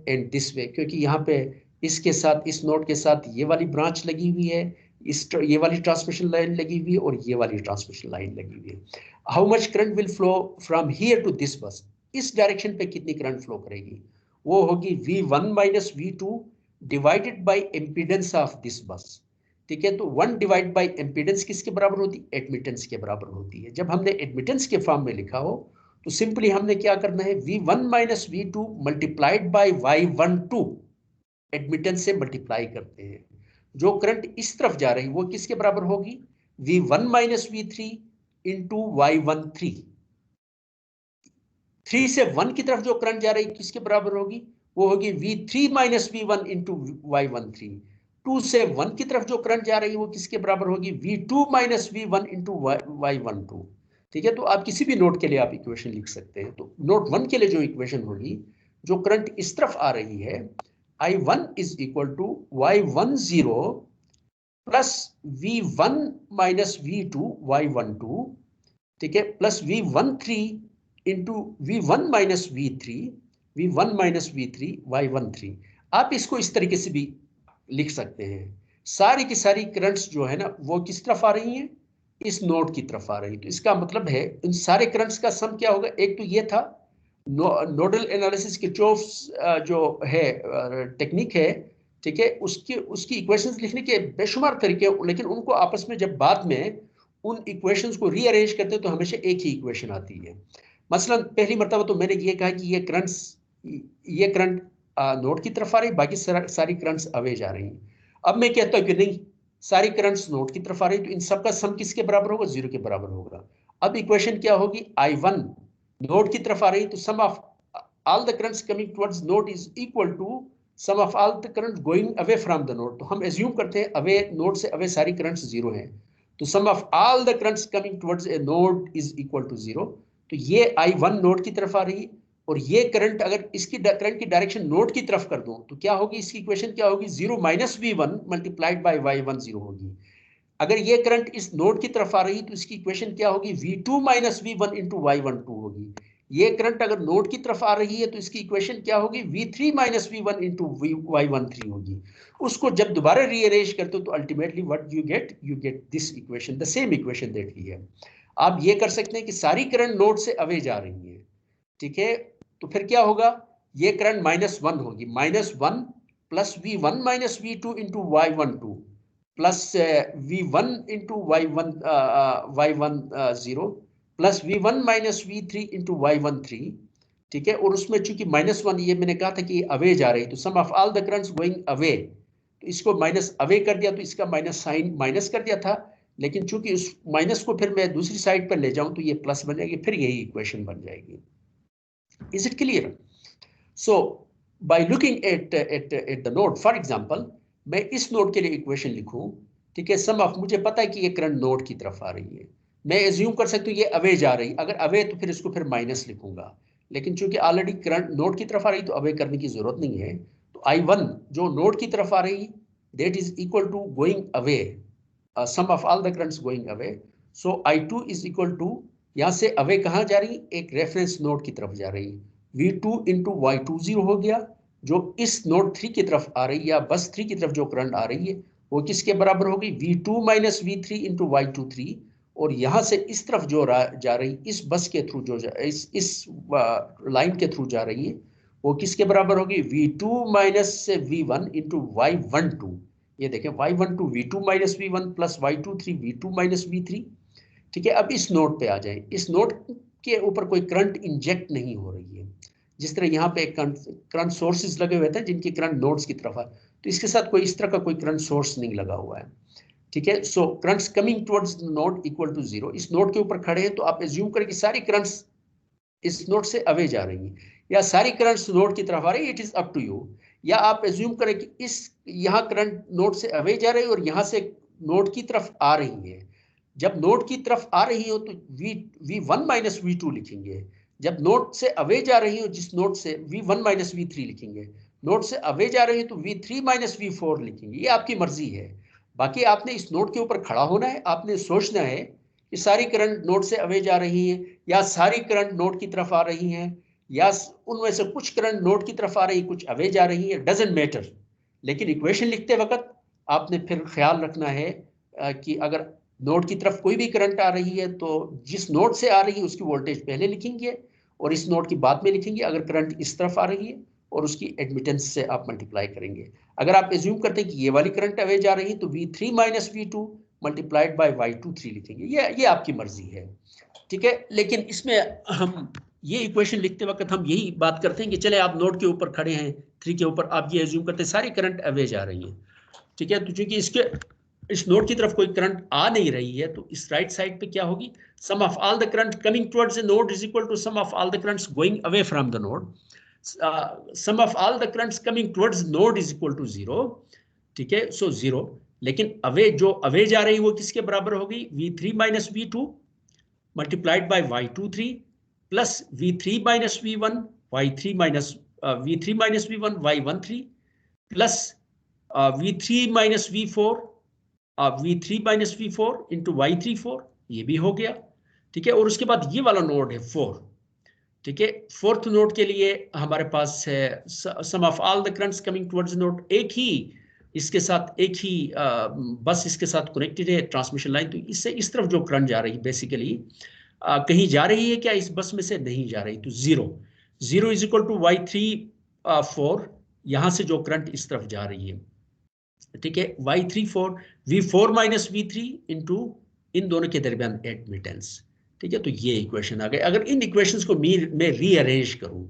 and this way, क्योंकि यहाँ पे इसके साथ, इस नोड के साथ ये वाली ब्रांच लगी हुई है, ये वाली ट्रांसमिशन लाइन लगी हुई है, और ये वाली ट्रांसमिशन लाइन लगी हुई है। How much current will flow from here to this bus, इस डायरेक्शन पे कितनी करंट फ्लो करेगी, वो होगी V1 minus V2 divided by impedance of this bus. ठीक है, तो 1 डिवाइड बाय एम्पीडेंस किसके बराबर होती है, एडमिटेंस के बराबर होती है। जब हमने एडमिटेंस के फॉर्म में लिखा हो तो सिंपली हमने क्या करना है, V1 minus V2 multiplied by Y12 admittance से मल्टीप्लाई करते हैं। जो करंट इस तरफ जा रही है वो किसके बराबर होगी, V1 minus V3 into Y13। 3 से 1 की तरफ जो करंट जा रही है किसके बराबर होगी, वो होगी V3 minus V1 into Y13। 2 से 1 की तरफ जो करंट जा रही है वो किसके बराबर होगी, V2 minus V1 into Y12। ठीक है, तो आप किसी भी नोड के लिए आप इक्वेशन लिख सकते हैं। तो नोड 1 के लिए जो इक्वेशन होगी, जो करंट इस तरफ आ रही है, I1 is equal to Y10 plus V1 minus V2 Y12, ठीक है, plus V13 into V1 minus V3 Y13। आप इसको इस तरीके से भी लिख सकते हैं। सारी की सारी करंट्स जो है ना वो किस तरफ आ रही हैं, इस नोड की तरफ आ रही है। तो इसका मतलब है इन सारे करंट्स का सम क्या होगा, एक तो ये था नोडल एनालिसिस के जो है टेक्निक है, ठीक है, उसकी इक्वेशंस लिखने के बेशुमार तरीके, लेकिन उनको आपस में जब बाद में उन इक्वेशंस को रीअरेंज करते हैं तो हमेशा एक ही इक्वेशन आती है। मसलन पहली मर्तबा तो मैंने ये कहा कि ये करंट नोड की तरफ आ रही, बाकी सारी करंट्स अवे जा रही हैं। अब मैं कहता हूँ कि नहीं, सारी करंट्स नोड की तरफ आ रही, तो इन सबका सम किसके बराबर होगा? 0 के बराबर होगा। अब इक्वेशन क्या होगी? I1 नोड की तरफ आ रही, तो sum of all the currents coming towards node is equal to sum of all the current going away from the node. तो हम एज्यूम करते हैं अवे, नोड से अवे सारी करंट्स 0 हैं, तो sum of all the currents coming towards a node is equal to 0। तो ये I1 नोड की तरफ आ रही, और ये करंट अगर इसकी करंट की डायरेक्शन नोड की तरफ कर दूं तो क्या होगी? इसकी इक्वेशन क्या होगी? 0 minus V1 multiplied by Y1 0 होगी। अगर ये करंट इस नोड की तरफ आ रही तो इसकी इक्वेशन क्या होगी? V2 minus V1 into Y1 2 होगी। ये करंट अगर नोड की तरफ आ रही है तो इसकी इक्वेशन क्या होगी? V3 minus V1 into Y1 3 होगी। उसको जब दोबारा रीअरेंज करते हो तो ultimately what you get this equation, the same equation that we have. आप ये कर सकते हैं कि सारी करंट नोड से अवे जा रही है, ठीक है, तो फिर क्या होगा? ये करंट -1 होगी, -1 plus V1 minus V2 into Y12 plus V1 into Y1 0 plus V1 minus V3 into Y13, ठीक है। और उसमें चूंकि -1 ये मैंने कहा था कि अवे जा रही, तो sum of all the currents going away, तो इसको माइनस अवे कर दिया, तो इसका माइनस साइन माइनस कर दिया था, लेकिन चूंकि उस माइनस को फिर मैं दूसरी साइड पर ले जाऊं तो ये प्लस बन जाएगी, फिर यही इक्वेशन बन जाएगी। Is it clear? So by looking at the node, for example, मैं इस नोड के लिए इक्वेशन लिखूं, ठीक है, सम ऑफ, मुझे पता है कि ये करंट नोड की तरफ आ रही है, मैं एज्यूम कर सकता हूँ ये अवे जा रही, अगर अवे तो फिर इसको फिर माइनस लिखूंगा, लेकिन चूंकि ऑलरेडी करंट नोड की तरफ आ रही तो अवे करने की जरूरत नहीं है। तो I1 जो नोड की तरफ आ रही, that is equal to going away, sum of all the currents going away. So I2 is equal to, यहाँ से अवे कहाँ जा रही? एक रेफरेंस नोड की तरफ जा रही, V2 इंटू Y20 हो गया, जो इस नोड 3 की तरफ आ रही, या बस 3 की तरफ जो करंट आ रही है वो किसके बराबर होगी? V2 minus V3 into Y23। और यहाँ से इस तरफ जो जा रही, इस बस के थ्रू जो इस लाइन के थ्रू जा रही है, वो किसके बराबर होगी? V2 minus V1 into Y12। ये देखें, Y12 V2 minus V1 plus Y23 V2 minus V3, ठीक है। अब इस नोड पे आ जाए, इस नोड के ऊपर कोई करंट इंजेक्ट नहीं हो रही है, जिस तरह यहाँ पे करंट सोर्सेज लगे हुए थे जिनकी करंट नोड्स की तरफ है, तो इसके साथ कोई इस तरह का कोई करंट सोर्स नहीं लगा हुआ है, ठीक है। So currents coming towards node equal to 0। इस नोड के ऊपर खड़े हैं तो आप एज्यूम करें कि सारी करंट्स इस नोड से अवे जा रही हैं, या सारी करंट्स नोड की तरफ आ रही है, it is up to you. या आप एज्यूम करें कि इस यहाँ करंट नोड से अवे जा रही है और यहाँ से नोड की तरफ आ रही है। जब नोड की तरफ आ रही हो तो V1 माइनस V2 लिखेंगे, जब नोड से अवे जा रही हो जिस नोड से, V1 माइनस V3 लिखेंगे, नोड से अवे जा रही हो तो V3 माइनस V4 लिखेंगे, ये आपकी मर्जी है। बाकी आपने इस नोड के ऊपर खड़ा होना है, आपने सोचना है कि सारी करंट नोड से अवे जा रही है, या सारी करंट नोड की तरफ आ रही हैं, या उनमें से कुछ करंट नोड की तरफ आ रही, कुछ अवे जा रही है, डजंट मैटर। लेकिन इक्वेशन लिखते वक्त आपने फिर ख्याल रखना है कि अगर नोड की तरफ कोई भी करंट आ रही है तो जिस नोड से आ रही है उसकी वोल्टेज पहले लिखेंगे और इस नोड की बाद में लिखेंगे, अगर करंट इस तरफ आ रही है, और उसकी एडमिटेंस से आप मल्टीप्लाई करेंगे। अगर आप एज्यूम करते हैं कि ये वाली करंट अवे जा रही है तो V3 minus V2 multiplied by Y23 लिखेंगे, ये आपकी मर्जी है, ठीक है। लेकिन इसमें हम ये इक्वेशन लिखते वक्त हम यही बात करते हैं कि चले आप नोड के ऊपर खड़े हैं, 3 के ऊपर, आप ये एज्यूम करते हैं सारी करंट अवे जा रही है, ठीक है। तो चूंकि इस नोड की तरफ कोई करंट आ नहीं रही है तो इस राइट साइड पे क्या होगी? Sum of all the current coming towards the node is equal to sum of all the currents going away from the node, sum of all the currents coming towards node is equal to 0, ठीक है। सो 0, लेकिन away जो away जा रही वो किसके बराबर होगी? V3 minus V2 multiplied by Y23 plus V3 minus V1 Y3 minus V3 minus V1 Y13 plus V3 minus V4 V3 minus V4 into Y34, ये भी हो गया, ठीक है। और उसके बाद ये वाला नोड है 4, ठीक है। फोर्थ नोड के लिए हमारे पास है sum of all the currents coming towards node, एक ही इसके साथ एक ही बस इसके साथ कनेक्टेड है ट्रांसमिशन लाइन, तो इससे इस तरफ जो करंट जा रही है बेसिकली कहीं जा रही है क्या इस बस में से? नहीं जा रही, तो 0 इज इक्वल टू Y34, यहां से जो करंट इस तरफ जा रही है, ठीक है, Y34 V4 minus V3 into इन दोनों के दरमियान एडमिटेंस, ठीक है, तो ये इक्वेशन आ गए। अगर इन इक्वेशंस को मैं रीअरेंज करूं,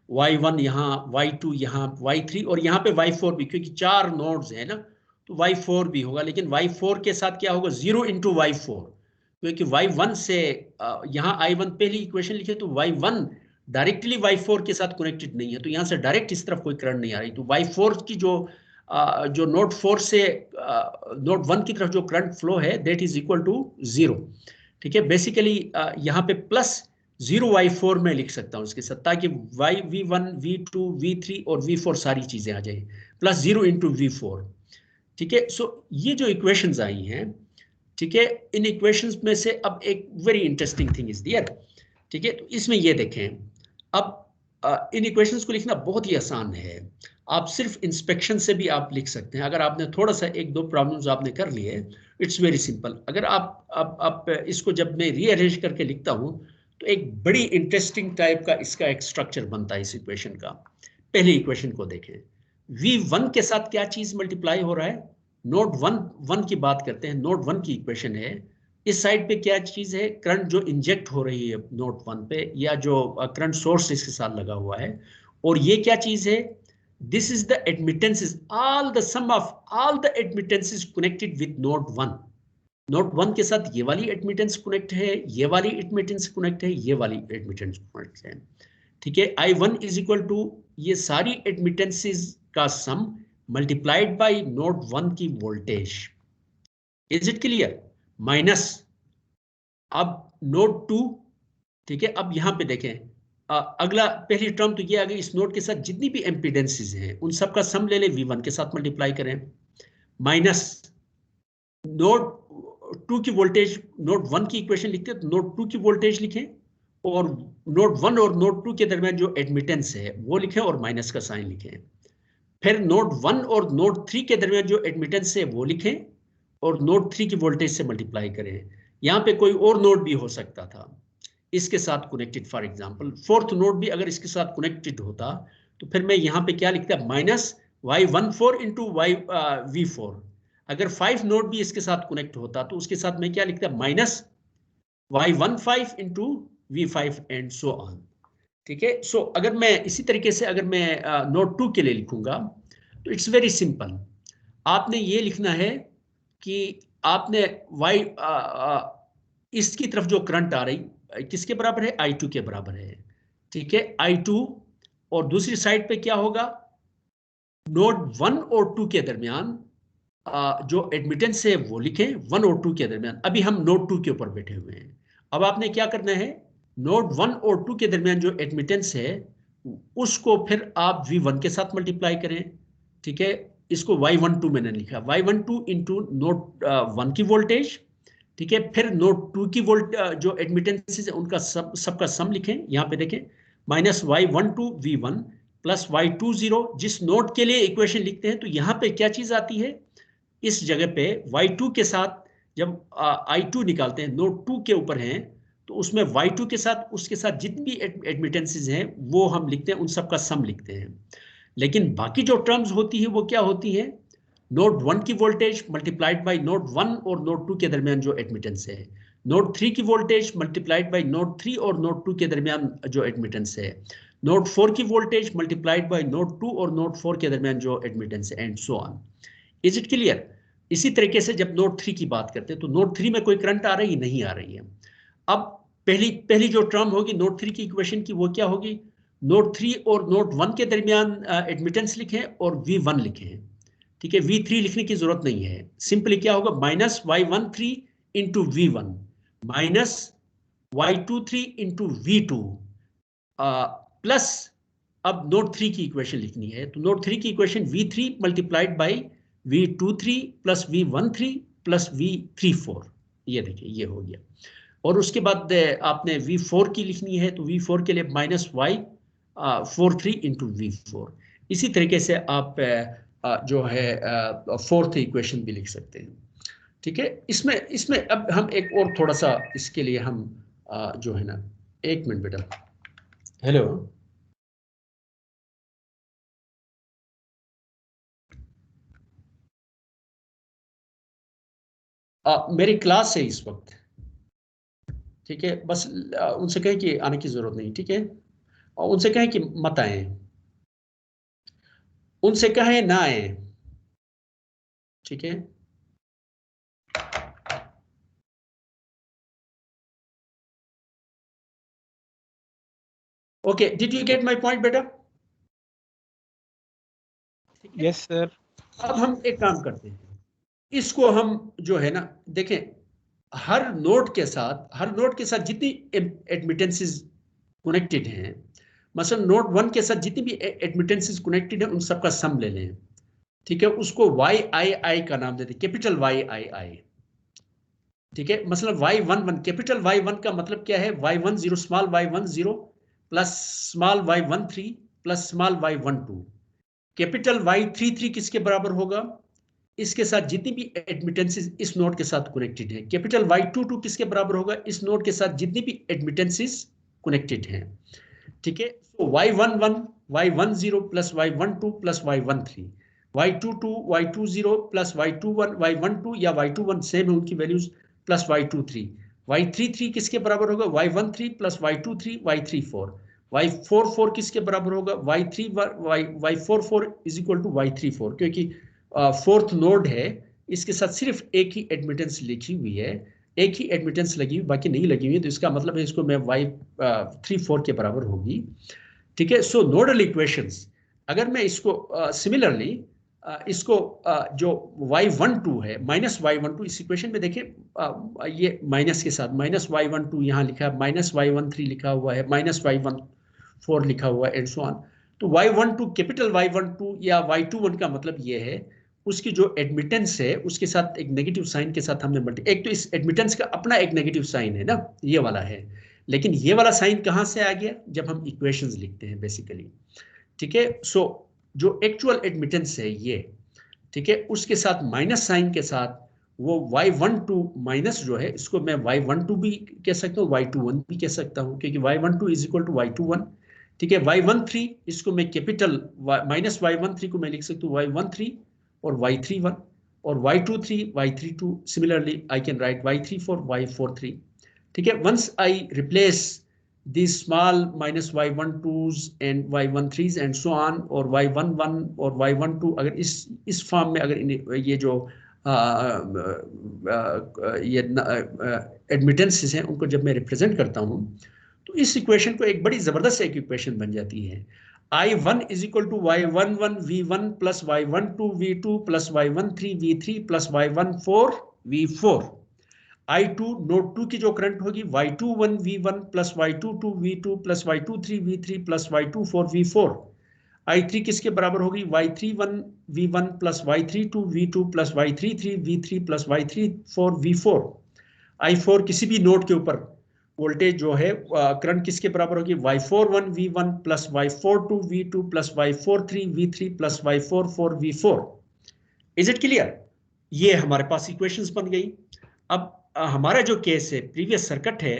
y1 यहाँ, y2 यहाँ, y3 और यहाँ पे y4 भी, क्योंकि 4 नोड्स है ना, तो y4 भी होगा, लेकिन y4 के साथ क्या होगा, 0 इंटू y4, क्योंकि y1 से यहाँ i1 पहली इक्वेशन लिखे तो y1 डायरेक्टली y4 के साथ कनेक्टेड नहीं है, तो यहाँ से डायरेक्ट इस तरफ कोई करंट नहीं आ रही, तो y4 की जो नोड 4 से नोड 1 की तरफ जो करंट फ्लो है दैट इज इक्वल टू 0। ठीक है, बेसिकली यहाँ पे प्लस 0y4 में लिख सकता हूँ इसके साथ, ताकि v1 v2 v3 और v4 सारी चीजें आ जाए, प्लस 0 इंटू v4। ठीक है, सो ये जो इक्वेशंस आई हैं, ठीक है, इन इक्वेशंस में से अब एक वेरी इंटरेस्टिंग थिंग इज दियर। ठीक है, तो इसमें ये देखें, अब इन इक्वेशंस को लिखना बहुत ही आसान है, आप सिर्फ इंस्पेक्शन से भी आप लिख सकते हैं। अगर आपने थोड़ा सा एक दो प्रॉब्लम्स आपने कर लिए, इट्स वेरी सिंपल। अगर आप इसको जब मैं रीअरेंज करके लिखता हूं तो एक बड़ी इंटरेस्टिंग टाइप का इसका एक स्ट्रक्चर बनता है इस इक्वेशन का। पहली इक्वेशन को देखें, v1 के साथ क्या चीज मल्टीप्लाई हो रहा है, नोड 1 की बात करते हैं, नोड 1 की इक्वेशन है। इस साइड पे क्या चीज है, करंट जो इंजेक्ट हो रही है नोड 1 पे, या जो करंट सोर्स इसके साथ लगा हुआ है, और ये क्या चीज है, this is the admittances, all the sum of all the admittances connected with node 1। Node 1 के साथ ये वाली एडमिटेंस कनेक्ट है, ये वाली एडमिटेंस कनेक्ट है, ये वाली एडमिटेंस कनेक्ट है। ठीक है, I1 इज इक्वल टू ये सारी एडमिटेंसेस का सम मल्टीप्लाइड बाय नोड 1 की voltage. Is it clear, minus अब नोड 2। ठीक है, अब यहां पे देखें, अगला पहली टर्म तो ये आ गई, इस नोड के साथ जितनी भी एम्पीडेंसेस हैं उन सब का सम ले लें, v1 के साथ मल्टीप्लाई करें, माइनस नोड 2 की वोल्टेज, नोड 1 की इक्वेशन लिखते हैं तो नोड 2 की वोल्टेज लिखें, और नोड 1 और नोड 2 के दरमियान जो एडमिटेंस है वो लिखें और माइनस का साइन लिखें। फिर नोड 1 और नोड 3 के दरमियान जो एडमिटेंस है वो लिखें और नोड 3 की वोल्टेज से मल्टीप्लाई करें। यहां पे कोई और नोड भी हो सकता था इसके साथ connected, for example fourth node भी अगर इसके साथ कनेक्टेड होता तो फिर मैं यहां पे क्या लिखता, माइनस y14 इंटू v4। अगर 5 नोड भी इसके साथ कनेक्ट होता तो उसके साथ मैं क्या लिखता, minus y15 into v5 and so on. ठीक है, सो अगर मैं इसी तरीके से अगर मैं नोड 2 के लिए लिखूंगा तो इट्स वेरी सिंपल। आपने ये लिखना है कि आपने y इसकी तरफ जो करंट आ रही किसके बराबर है, I2 के बराबर है। ठीक है, I2, और दूसरी साइड पे क्या होगा, नोड 1 और 2 के दरमियान जो एडमिटेंस है वो लिखें, 1 और 2 के दरमियान। अभी हम नोड 2 के ऊपर बैठे हुए हैं। अब आपने क्या करना है, नोड 1 और 2 के दरमियान जो एडमिटेंस है उसको फिर आप v1 के साथ मल्टीप्लाई करें। ठीक है, इसको y12 मैंने लिखा, y12 इंटू नोड 1 की वोल्टेज। ठीक है, फिर नोड 2 की वोल्ट जो एडमिटेंसेस है उनका सबका सम लिखें। यहां पे देखें, minus y12 v1 plus y20, जिस नोड के लिए इक्वेशन लिखते हैं तो यहां पे क्या चीज आती है, इस जगह पे y2 के साथ जब I2 निकालते हैं, नोड 2 के ऊपर हैं, तो उसमें y2 के साथ उसके साथ जितनी भी एडमिटेंसेस हैं वो हम लिखते हैं, उन सब का सम लिखते हैं। लेकिन बाकी जो टर्म्स होती है वो क्या होती है, नोड 1 की वोल्टेज मल्टीप्लाइड बाय नोड 1 और नोड 2 के दरमियान जो एडमिटेंस है, नोड 3 की वोल्टेज मल्टीप्लाइड बाय नोड 3 और नोड 2 के दरमियान जो एडमिटेंस है, नोड 4 की वोल्टेज मल्टीप्लाइड बाय नोड 2 और नोड 4 के दरमियान जो एडमिटेंस है, and so on. Is it clear. इसी तरीके से जब नोड 3 की बात करते हैं तो नोड 3 में कोई करंट आ रही नहीं आ रही है। अब पहली पहली जो टर्म होगी नोड 3 की इक्वेशन की वो क्या होगी, नोड 3 और नोड 1 के दरमियान एडमिटेंस लिखें और v1 लिखें। ठीक है, v3 लिखने की जरूरत नहीं है, सिंपली क्या होगा, minus y13 into v1 minus y23 into v2 plus, अब नोड 3 की इक्वेशन लिखनी है तो नोड 3 की equation v3 multiplied by v23 plus v13 plus v34। ये देखिए ये हो गया, और उसके बाद आपने v4 की लिखनी है तो v4 के लिए माइनस y43 इंटू v4। इसी तरीके से आप जो है फोर्थ इक्वेशन भी लिख सकते हैं। ठीक है, इसमें इसमें अब हम एक और थोड़ा सा इसके लिए हम जो है ना, एक मिनट बेटा, हेलो, मेरी क्लास है इस वक्त। ठीक है, बस उनसे कहें कि आने की जरूरत नहीं, ठीक है, और उनसे कहें कि मत आए, उनसे कहें ना आए, ठीक है। Okay, did you get my point बेटा? ठीक है, यस सर। अब हम एक काम करते हैं, इसको हम जो है ना, देखें, हर नोड के साथ जितनी एडमिटेंसेस कनेक्टेड हैं, मसलन नोड 1 के साथ जितनी भी एडमिटेंसेस कनेक्टेड हैं उन सबका सम ले लें, ठीक है, उसको वाई आई आई का नाम देते हैं, कैपिटल वाई आई आई, ठीक है। मतलब y11, कैपिटल y1 का मतलब क्या है, y10 small y10 plus small y13 plus small y12। Capital y33 किसके बराबर होगा, इसके साथ जितनी भी एडमिटेंसेस इस नोड के साथ कनेक्टेड है। कैपिटल y22 किसके बराबर होगा, इस नोड के साथ जितनी भी एडमिटेंसेस कनेक्टेड हैं, ठीक है। सो y11 y10 plus y12 plus y13, y22 y20 plus y21 y12 या y21 सेम है उनकी वैल्यूज, प्लस y23, y33 किसके बराबर होगा, y13 plus y23 y34, y44 किसके बराबर होगा, y44 is equal to y34, क्योंकि फोर्थ नोड है, इसके साथ सिर्फ एक ही एडमिटेंस लिखी हुई है, एक ही एडमिटेंस लगी हुई, बाकी नहीं लगी हुई, तो इसका मतलब है इसको मैं y34 के बराबर होगी, ठीक है। सो नोडल इक्वेशंस, अगर मैं इसको सिमिलरली इसको जो y12 है माइनस y12, इस इक्वेशन में देखें, ये माइनस के साथ माइनस y12 यहाँ लिखा है, माइनस y13 लिखा हुआ है, माइनस y14 लिखा हुआ है, एंड सो ऑन। तो y12 कैपिटल y12 या y21 का मतलब ये है, उसकी जो एडमिटेंस है उसके साथ एक नेगेटिव साइन के साथ हमने मल्टी, एक तो इस एडमिटेंस का अपना एक नेगेटिव साइन है ना, ये वाला है, लेकिन ये वाला साइन कहां से आ गया, जब हम इक्वेशंस लिखते हैं बेसिकली, ठीक है। सो जो एक्चुअल एडमिटेंस है ये, ठीक है, उसके साथ माइनस साइन के साथ वो y12 माइनस जो है, इसको मैं y12 भी कह सकता हूँ, y21 भी कह सकता हूँ, क्योंकि y12 is equal to y21, ठीक है। y13 इसको मैं कैपिटल माइनस y13 को मैं लिख सकता हूँ y13 और y31, और y23 y32 similarly I can write y34 y43, ठीक है। Once I replace these small minus y12s and y13s and so on, और y11 और y12 अगर इस फॉर्म में अगर ये जो ये एडमिटेंसेस हैं उनको जब मैं रिप्रेजेंट करता हूँ, तो इस इक्वेशन को एक बड़ी जबरदस्त एक इक्वेशन बन जाती है, I1 is equal to y11 v1 plus y12 v2 plus y13 v3 plus y14 v4। I2 node 2 की जो करंट होगी y21 v1 plus y22 v2 plus y23 v3 plus y24 v4। I3 किसके बराबर होगी, y31 v1 plus y32 v2 plus y33 v3 plus y34 v4। I4 किसी भी node के ऊपर वोल्टेज जो है करंट किसके बराबर होगी, y41 v1 plus y42 v2 plus y43 v3 plus y44 v4। Is it clear? ये हमारे पास इक्वेशंस बन गई। अब हमारा जो केस है प्रीवियस सर्किट है,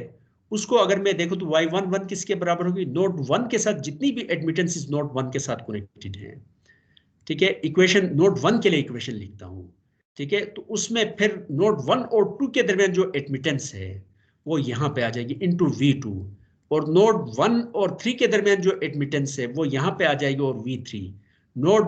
उसको अगर मैं देखूं तो y11 किसके बराबर होगी, नोड 1 के साथ जितनी भी एडमिटेंसेस नोड 1 के साथ कनेक्टेड है, ठीक है। इक्वेशन नोड 1 के लिए इक्वेशन लिखता हूं, ठीक है, तो उसमें फिर नोड 1 और 2 के दरमियान जो एडमिटेंस है वो यहां पे आ जाएगी इनटू v2, और नोड 1 और 3 के दरमियान जो एडमिटेंस है वो यहां पे आ जाएगी और v3। नोड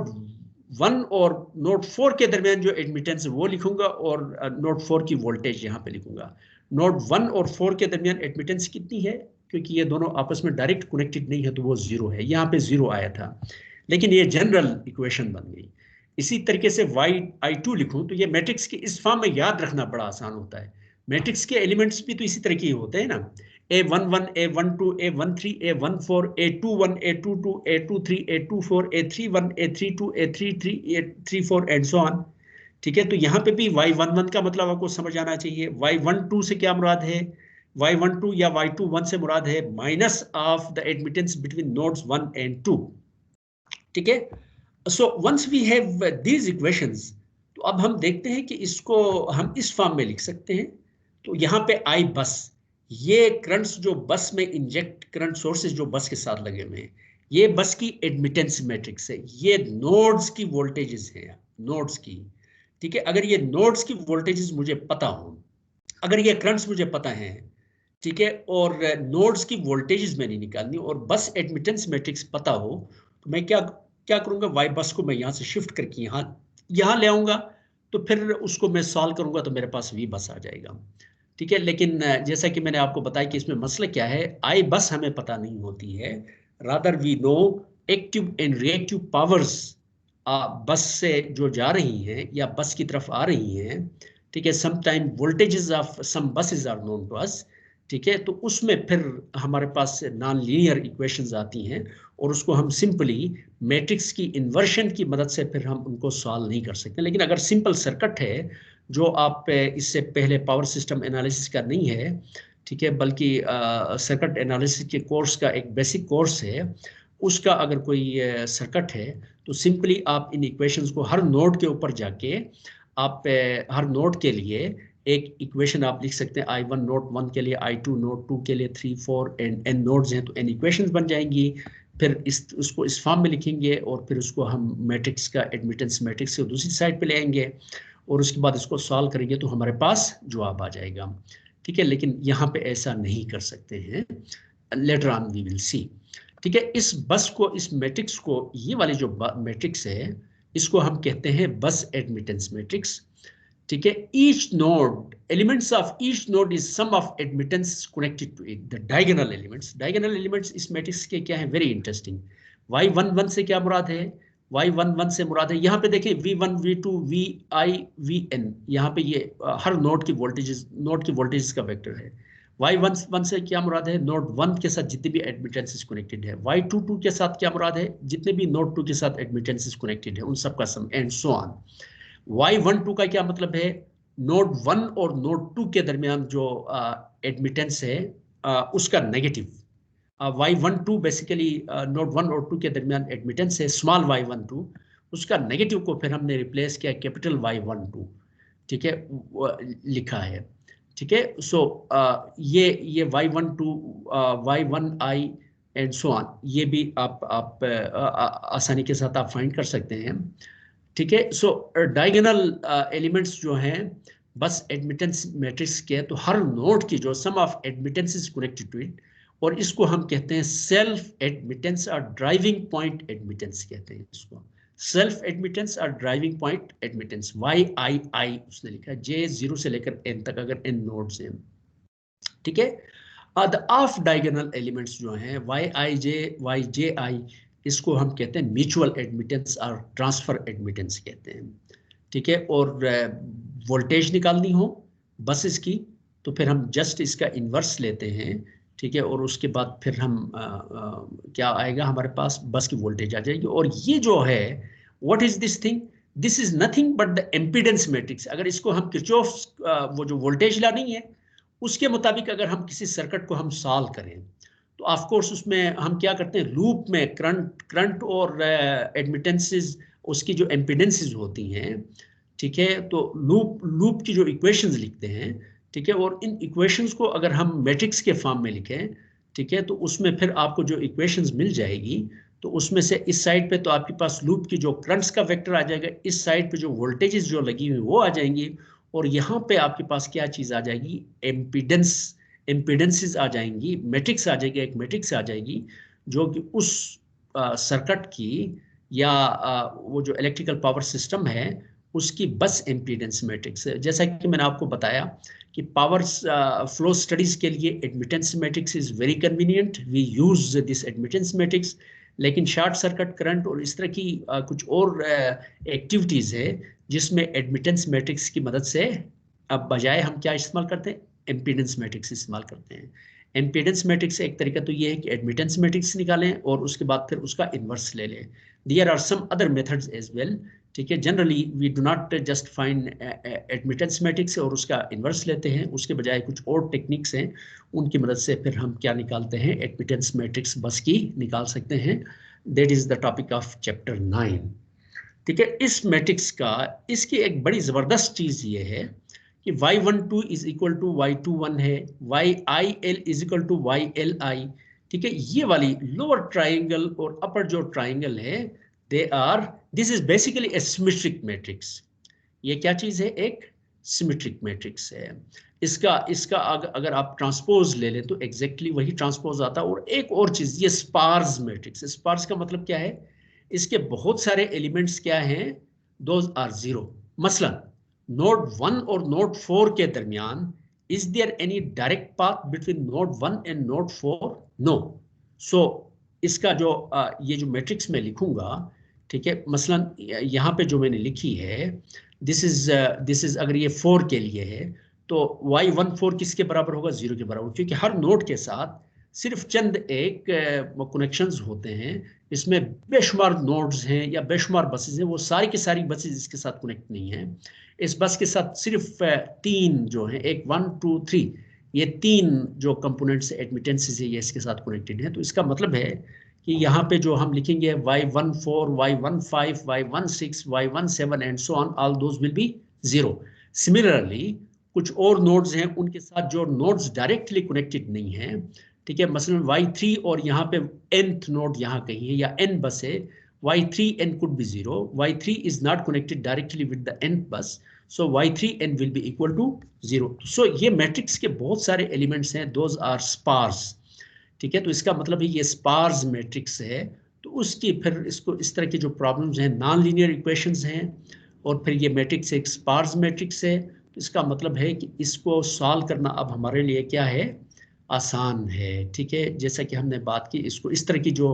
1 और नोड 4 के दरमियान जो एडमिटेंस है वो लिखूंगा, और नोड 4 की वोल्टेज यहां पे लिखूंगा। नोड 1 और 4 के दरमियान एडमिटेंस कितनी है, क्योंकि ये दोनों आपस में डायरेक्ट कनेक्टेड नहीं है तो वो जीरो है, यहाँ पे जीरो आया था, लेकिन ये जनरल इक्वेशन बन गई। इसी तरीके से y2 लिखूं तो ये मैट्रिक्स के इस फॉर्म में याद रखना बड़ा आसान होता है। मैट्रिक्स के एलिमेंट्स भी तो इसी तरह के होते हैं ना, a11 a12 a13 a14 a21 a22 a23 a24 a31 a32 a33 a34 and so on, ठीक है। तो यहाँ पे भी y11 का मतलब आपको समझ आना चाहिए, y12 से क्या मुराद है, y12 या y21 से मुराद है minus of the admittance between nodes 1 and 2, ठीक है। So once we have these equations, तो अब हम देखते हैं कि इसको हम इस फॉर्म में लिख सकते हैं। तो यहाँ पे आई बस, ये करंट्स जो बस में इंजेक्ट करंट सोर्सेज जो बस के साथ लगे हुए हैं, ये बस की एडमिटेंस मैट्रिक्स है, ये नोड्स की वोल्टेजेस है, नोड्स की, ठीक है। अगर ये नोड्स की वोल्टेजेस मुझे पता हो, अगर ये करंट्स मुझे पता है, ठीक है, और नोड्स की वोल्टेजेस मैंने निकालनी और बस एडमिटेंस मैट्रिक्स पता हो तो मैं क्या क्या करूंगा, वाई बस को मैं यहाँ से शिफ्ट करके यहाँ ले आऊंगा, तो फिर उसको मैं सॉल्व करूंगा तो मेरे पास वी बस आ जाएगा। ठीक है, लेकिन जैसा कि मैंने आपको बताया कि इसमें मसला क्या है, आई बस हमें पता नहीं होती है, rather we know active and reactive powers bus से जो जा रही हैं या बस की तरफ आ रही हैं। ठीक है, sometime voltages of some buses are known to us. ठीक है, तो उसमें फिर हमारे पास नॉन लीनियर इक्वेशंस आती हैं और उसको हम सिंपली मैट्रिक्स की इन्वर्शन की मदद से फिर हम उनको सॉल्व नहीं कर सकते। लेकिन अगर सिंपल सर्किट है जो आप इससे पहले पावर सिस्टम एनालिसिस का नहीं है, ठीक है, बल्कि सर्किट एनालिसिस के कोर्स का एक बेसिक कोर्स है, उसका अगर कोई सर्किट है तो सिंपली आप इन इक्वेशंस को हर नोड के ऊपर जाके आप हर नोड के लिए एक इक्वेशन आप लिख सकते हैं, I1 नोड 1 के लिए, I2 नोड 2 के लिए, 3 4 एंड n नोड्स हैं तो n इक्वेशंस बन जाएंगी। फिर उसको इस फॉर्म में लिखेंगे और फिर उसको हम मैट्रिक्स का एडमिटेंस मैट्रिक्स को दूसरी साइड पे ले आएंगे और उसके बाद इसको सॉल्व करेंगे तो हमारे पास जवाब आ जाएगा। ठीक है, लेकिन यहाँ पे ऐसा नहीं कर सकते हैं, later on we will see. ठीक है, इस बस को, इस मैट्रिक्स को, ये वाली जो मैट्रिक्स है इसको हम कहते हैं बस एडमिटेंस मैट्रिक्स। ठीक है, each node, elements of each node is sum of admittance connected to it, the diagonal elements. Diagonal elements इस मैट्रिक्स के क्या है, वेरी इंटरेस्टिंग। y11 से क्या मुराद है, y11 से मुराद है, यहाँ पे देखें v1 v2 vi vn, यहाँ पे ये हर नोड की वोल्टेजेस का वेक्टर है। y11 से क्या मुराद है, नोड 1 के साथ जितने भी एडमिटेंसेस कनेक्टेड है। y22 के साथ क्या मुराद है, जितने भी नोड 2 के साथ एडमिटेंसेस कनेक्टेड है उन सबका सम, एंड सो ऑन। y12 का क्या मतलब है, नोड 1 और नोड 2 के दरमियान जो एडमिटेंस है उसका नेगेटिव। y12 बेसिकली नोड 1 और 2 के दरमियान एडमिटेंस है, स्मॉल y12, उसका नेगेटिव को फिर हमने रिप्लेस किया कैपिटल y12। ठीक है, लिखा है। ठीक है, सो ये y12 y1i and so on, ये भी आप आसानी के साथ आप फाइंड कर सकते हैं। ठीक है, सो डायगोनल एलिमेंट्स जो हैं बस एडमिटेंस मैट्रिक्स के, तो हर नोड की जो sum of admittance is connected to it, और इसको हम कहते हैं सेल्फ एडमिटेंस और ड्राइविंग पॉइंट एडमिटेंस कहते हैं इसको। सेल्फ एडमिटेंस और ड्राइविंग पॉइंट एडमिटेंस, YII उसने लिखा है, J0 से लेकर N तक अगर N नोड्स हैं। ठीक है, द ऑफ डायगोनल एलिमेंट्स जो हैं YIJ YJI, इसको हम कहते हैं म्यूचुअल एडमिटेंस और ट्रांसफर एडमिटेंस कहते हैं। ठीक है, और वोल्टेज निकालनी हो बसेस की तो फिर हम जस्ट इसका इन्वर्स लेते हैं। ठीक है, और उसके बाद फिर हम क्या आएगा हमारे पास, बस की वोल्टेज आ जाएगी। और ये जो है, what is this thing, this is nothing but the impedance matrix. अगर इसको हम किरचॉफ वो जो वोल्टेज लॉ नहीं है उसके मुताबिक अगर हम किसी सर्किट को हम सॉल्व करें तो ऑफ कोर्स उसमें हम क्या करते हैं, लूप में करंट और एडमिटेंसेस, उसकी जो एम्पीडेंसेस होती हैं, ठीक है, तो लूप की जो इक्वेशंस लिखते हैं। ठीक है, और इन इक्वेशंस को अगर हम मैट्रिक्स के फॉर्म में लिखें, ठीक है, तो उसमें फिर आपको जो इक्वेशंस मिल जाएगी तो उसमें से इस साइड पे तो आपके पास लूप की जो करंट्स का वेक्टर आ जाएगा, इस साइड पे जो वोल्टेजेस जो लगी हुई वो आ जाएंगी, और यहाँ पे आपके पास क्या चीज आ जाएगी, एम्पीडेंसेस आ जाएंगी, मैट्रिक्स आ जाएगी, एक मैट्रिक्स आ जाएगी जो कि उस सर्किट की या वो जो इलेक्ट्रिकल पावर सिस्टम है उसकी बस एम्पीडेंस मैट्रिक्स है। जैसा कि मैंने आपको बताया कि पावर फ्लो स्टडीज के लिए admittance matrix is very convenient, we use this admittance matrix. लेकिन शॉर्ट सर्किट करंट और इस तरह की कुछ और एक्टिविटीज है जिसमें एडमिटेंस मैट्रिक्स की मदद से अब बजाय हम क्या इस्तेमाल करते हैं, एम्पीडेंस मैट्रिक्स इस्तेमाल करते हैं। एम्पीडेंस मैट्रिक्स एक तरीका तो ये है कि एडमिटेंस मैट्रिक्स निकालें और उसके बाद फिर उसका इन्वर्स ले लें। There are some other methods as well. ठीक है, generally we do not just find admittance matrix और उसका इन्वर्स लेते हैं, उसके बजाय कुछ और टेक्निक्स हैं उनकी मदद से फिर हम क्या निकालते हैं, एडमिटेंस मैट्रिक्स बस की निकाल सकते हैं। That is the topic of chapter 9। ठीक है, इस मैट्रिक्स का, इसकी एक बड़ी जबरदस्त चीज ये है कि y12 is equal to y21 है, yil is equal to yli। ठीक है, ये वाली लोअर ट्राइंगल और अपर जो ट्राइंगल है, they are, this is basically a symmetric matrix. ये क्या चीज है, एक सिमेट्रिक मैट्रिक्स है। इसका अगर आप ट्रांसपोज ले लें तो एग्जैक्टली वही ट्रांसपोज आता है। और एक और चीज, ये स्पार्स मैट्रिक्स है। स्पार्स का मतलब क्या है, इसके बहुत सारे एलिमेंट्स क्या हैं, दोज आर जीरो। मसलन नोड 1 और नोड 4 के दरमियान is there any direct path between node 1 and node 4? No. So इसका जो ये जो मैट्रिक्स मैं लिखूंगा, ठीक है, मसलन यहाँ पे जो मैंने लिखी है, दिस इज अगर ये 4 के लिए है तो y14 किसके बराबर होगा, 0 के बराबर, क्योंकि हर नोड के साथ सिर्फ चंद एक कनेक्शंस होते हैं। इसमें बेशुमार नोड्स हैं या बेशुमार बसेस हैं, वो सारी की सारी बसेस इसके साथ कनेक्ट नहीं है। इस बस के साथ सिर्फ 3 जो हैं, एक 1 2 3, ये 3 जो कंपोनेंट्स एडमिटेंसेस है ये इसके साथ कनेक्टेड है। तो इसका मतलब है कि यहाँ पे जो हम लिखेंगे y14, y15, y16, y17 and so on, all those will be 0। Similarly कुछ और नोड्स हैं उनके साथ जो नोड्स डायरेक्टली कनेक्टेड नहीं है, ठीक है, मसलन y3 और यहाँ पे nth नोड यहाँ कहीं है या n बस है, y3n could be 0, y3 is not connected directly with the nth bus, so y3n will be equal to 0। so ये मैट्रिक्स के बहुत सारे एलिमेंट्स हैं, those are sparse, ठीक है। तो इसका मतलब है ये स्पार्स मैट्रिक्स है। तो उसकी फिर इसको इस तरह की जो प्रॉब्लम्स हैं, नॉन लीनियर इक्वेशंस हैं, और फिर ये मैट्रिक्स एक स्पार्स मैट्रिक्स है। तो इसका मतलब है कि इसको सॉल्व करना अब हमारे लिए क्या है, आसान है, ठीक है। जैसा कि हमने बात की, इसको इस तरह की जो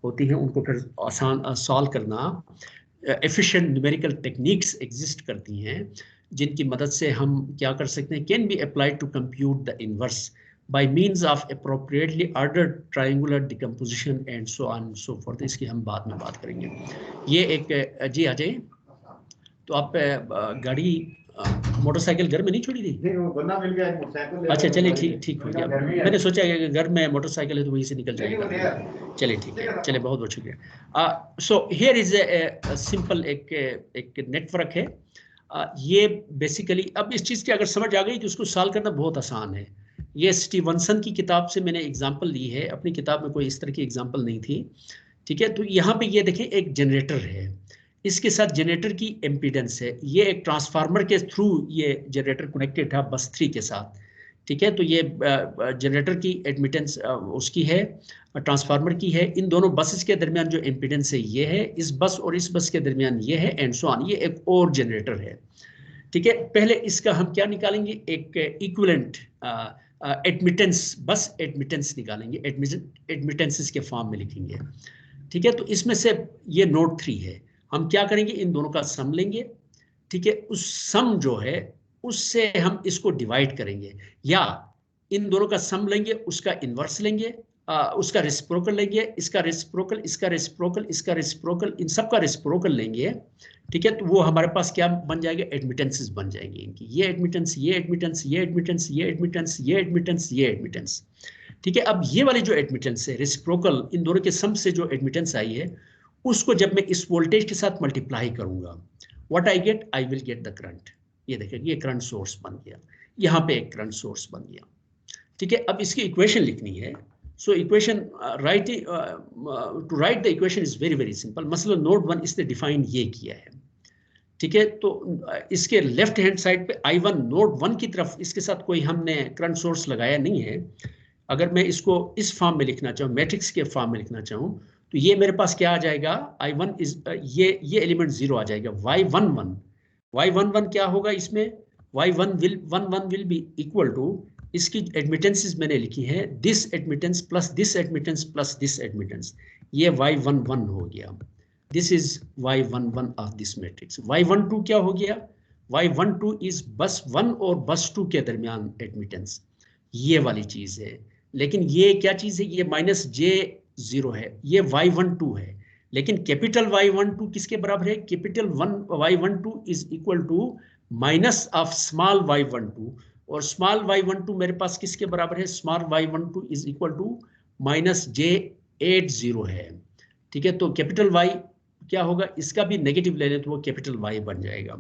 होती हैं उनको फिर आसान सॉल्व करना, एफिशिएंट न्यूमेरिकल टेक्निक्स एग्जिस्ट करती हैं जिनकी मदद से हम क्या कर सकते हैं, can be applied to compute the inverse by means of appropriately ordered triangular decomposition and so on and so forth। इसकी हम बाद में बात करेंगे। ये एक जी आ जाइए। तो आप गाड़ी मोटरसाइकिल घर में नहीं छोड़ी थी? नहीं, वो बंदा मिल गया मोटरसाइकिल। अच्छा चलिए, ठीक हो गया। मैंने सोचा कि घर में मोटरसाइकिल है तो वहीं से निकल जाएगा। चलिए ठीक है, चलिए बहुत बहुत शुक्रिया। So here is a simple एक नेटवर्क है। ये बेसिकली अब इस चीज़ की अगर समझ आ गई तो उसको सॉल्व करना बहुत आसान है। ये स्टीवनसन की किताब से मैंने एग्जांपल ली है, अपनी किताब में कोई इस तरह की एग्जांपल नहीं थी, ठीक है। तो यहाँ पे ये देखें, एक जनरेटर है, इसके साथ जनरेटर की एम्पीडेंस है, ये एक ट्रांसफार्मर के थ्रू ये जनरेटर कनेक्टेड है बस 3 के साथ, ठीक है। तो ये जनरेटर की एडमिटेंस उसकी है, ट्रांसफार्मर की है। इन दोनों बसेस के दरमियान जो एम्पीडेंस है ये है, इस बस और इस बस के दरमियान ये है, एंड सो ऑन। ये एक और जनरेटर है, ठीक है। पहले इसका हम क्या निकालेंगे, एक इक्विवेलेंट एडमिटेंस, बस एडमिटेंस निकालेंगे, एडमिटेंसेस के फॉर्म में लिखेंगे, ठीक है। तो इसमें से ये नोड 3 है, हम क्या करेंगे, इन दोनों का सम लेंगे, ठीक है। उस सम जो है उससे हम इसको डिवाइड करेंगे, या इन दोनों का सम लेंगे, उसका इन्वर्स लेंगे, उसका रेसिप्रोकल लेंगे, इसका रेसिप्रोकल, इसका रेसिप्रोकल, इसका रेसिप्रोकल, इन सब का रेसिप्रोकल लेंगे, ठीक है। तो वो हमारे पास क्या बन जाएगा, एडमिटेंसेस बन जाएंगे इनकी, ये एडमिटेंस, ये एडमिटेंस, ये एडमिटेंस, ये एडमिटेंस, ये एडमिटेंस, ये एडमिटेंस, ठीक है। अब ये वाली जो एडमिटेंस है, रेसिप्रोकल, इन दोनों के सम से जो एडमिटेंस आई है, उसको जब मैं इस वोल्टेज के साथ मल्टीप्लाई करूंगा, what I get, I will get the current. ये देखें, ये करंट सोर्स बन गया, यहाँ पे एक करंट सोर्स बन गया, ठीक है। अब इसकी इक्वेशन लिखनी है। So equation two right the equation is very very simple. मसलन नोड 1 इसने डिफाइन ये किया है, ठीक है। तो इसके लेफ्ट हैंड साइड पे I1 नोड 1 की तरफ, इसके साथ कोई हमने करंट सोर्स लगाया नहीं है। अगर मैं इसको इस फॉर्म में लिखना चाहूँ, मैट्रिक्स के फॉर्म में लिखना चाहूँ, तो ये मेरे पास क्या आ जाएगा, I1 इज ये एलिमेंट 0 आ जाएगा। y11 क्या होगा इसमें, y11 will be equal to, इसकी एडमिटेंसेस मैंने लिखी है, this admittance plus this admittance plus this admittance, ये y11 हो गया। This is y11 of this matrix. y12 क्या हो गया, y12 इज बस 1 और बस 2 के दरमियान एडमिटेंस, ये वाली चीज है। लेकिन ये क्या चीज है, ये -j0 है, ये y12 है। लेकिन कैपिटल y12 किसके बराबर है, capital y12 is equal to minus of small y12, और स्मॉल y12 मेरे पास किसके बराबर है, small y12 is equal to -j80 है, ठीक है। तो कैपिटल Y क्या होगा, इसका भी नेगेटिव ले लें तो वो कैपिटल Y बन जाएगा,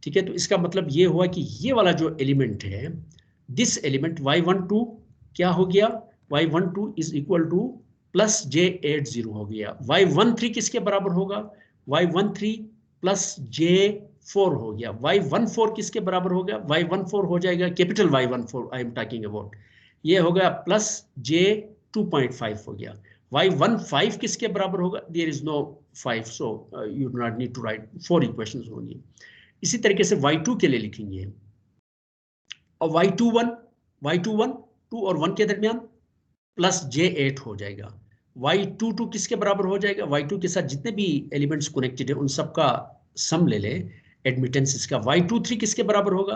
ठीक है। तो इसका मतलब ये हुआ कि ये वाला जो एलिमेंट है, दिस एलिमेंट y12 क्या हो गया, y12 is equal two plus j80 हो गया। y13 किसके बराबर होगा, y13 प्लस j Y14 हो गया, Y14 किसके बराबर हो गया, Y14 हो जाएगा capital Y14 I am talking about, ये हो गया प्लस J2.5 हो गया। Y15 किसके बराबर होगा, there is no 5 so you do not need to write, 4 equations होंगी। इसी तरीके से Y2 के लिए लिखेंगे, और Y21 2 और 1 के दरमियान प्लस J8 हो जाएगा। Y22 किसके बराबर हो जाएगा, Y2 के साथ जितने भी एलिमेंट्स कनेक्टेड है उन सब का सम ले ले एडमिटेंस का। Y23 किसके बराबर होगा,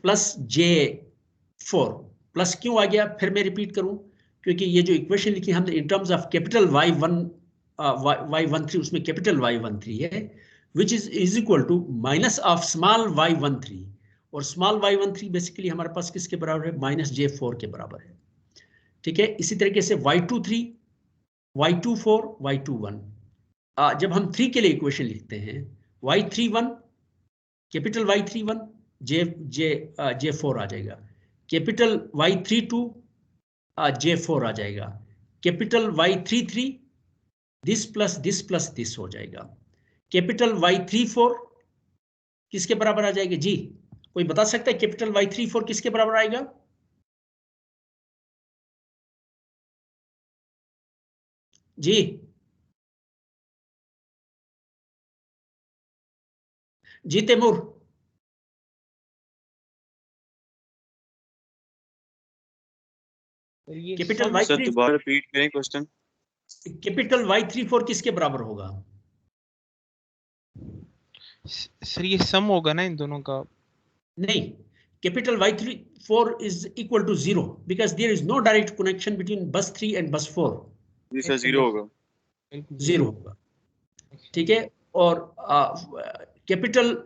प्लस J4। प्लस क्यों आ गया, फिर मैं रिपीट करूं, क्योंकि ये जो इक्वेशन लिखी हमने in terms of capital Y13, उसमें कैपिटल Y13 है, which is equal to minus of small y13, और स्मॉल y13 बेसिकली हमारे पास किसके बराबर है, माइनस J4 के बराबर है। ठीक है, इसी तरीके से Y23, Y24, Y21, जब हम 3 के लिए इक्वेशन लिखते हैं, Y31 कैपिटल Y31 J4 आ जाएगा, कैपिटल Y32 J4 आ जाएगा, capital Y33 this plus this हो जाएगा, कैपिटल Y34 किसके बराबर आ जाएगा जी, कोई बता सकता है कैपिटल Y34 किसके बराबर आएगा, जी जी तैमूर, कैपिटल सर दोबारा रिपीट करें क्वेश्चन। कैपिटल Y34 किसके बराबर होगा, सर ये सम होगा ना इन दोनों का, नहीं, capital Y34 is equal to 0 because there is no direct connection between bus 3 and बस 4, जी सर 0 होगा, 0 होगा। ठीक है, और कैपिटल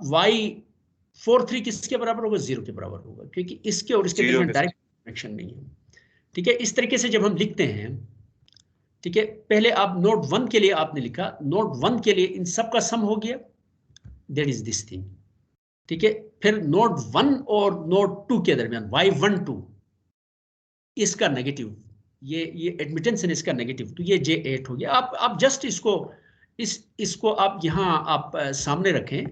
Y43 किसके बराबर होगा, 0 के बराबर होगा, क्योंकि इसके और इसके बीच में डायरेक्ट कनेक्शन नहीं है। ठीक है, इस तरीके से जब हम लिखते हैं, ठीक है, पहले आप नोट 1 के लिए आपने लिखा, नोट 1 के लिए इन सब का सम हो गया, दैट इज दिस थिंग। ठीक है, फिर नोट 1 और नोट 2 के दरमियान Y12 इसका नेगेटिव, ये एडमिटेंस है इसका नेगेटिव, तो ये J8 हो गया। आप जस्ट इसको आप यहाँ आप सामने रखें,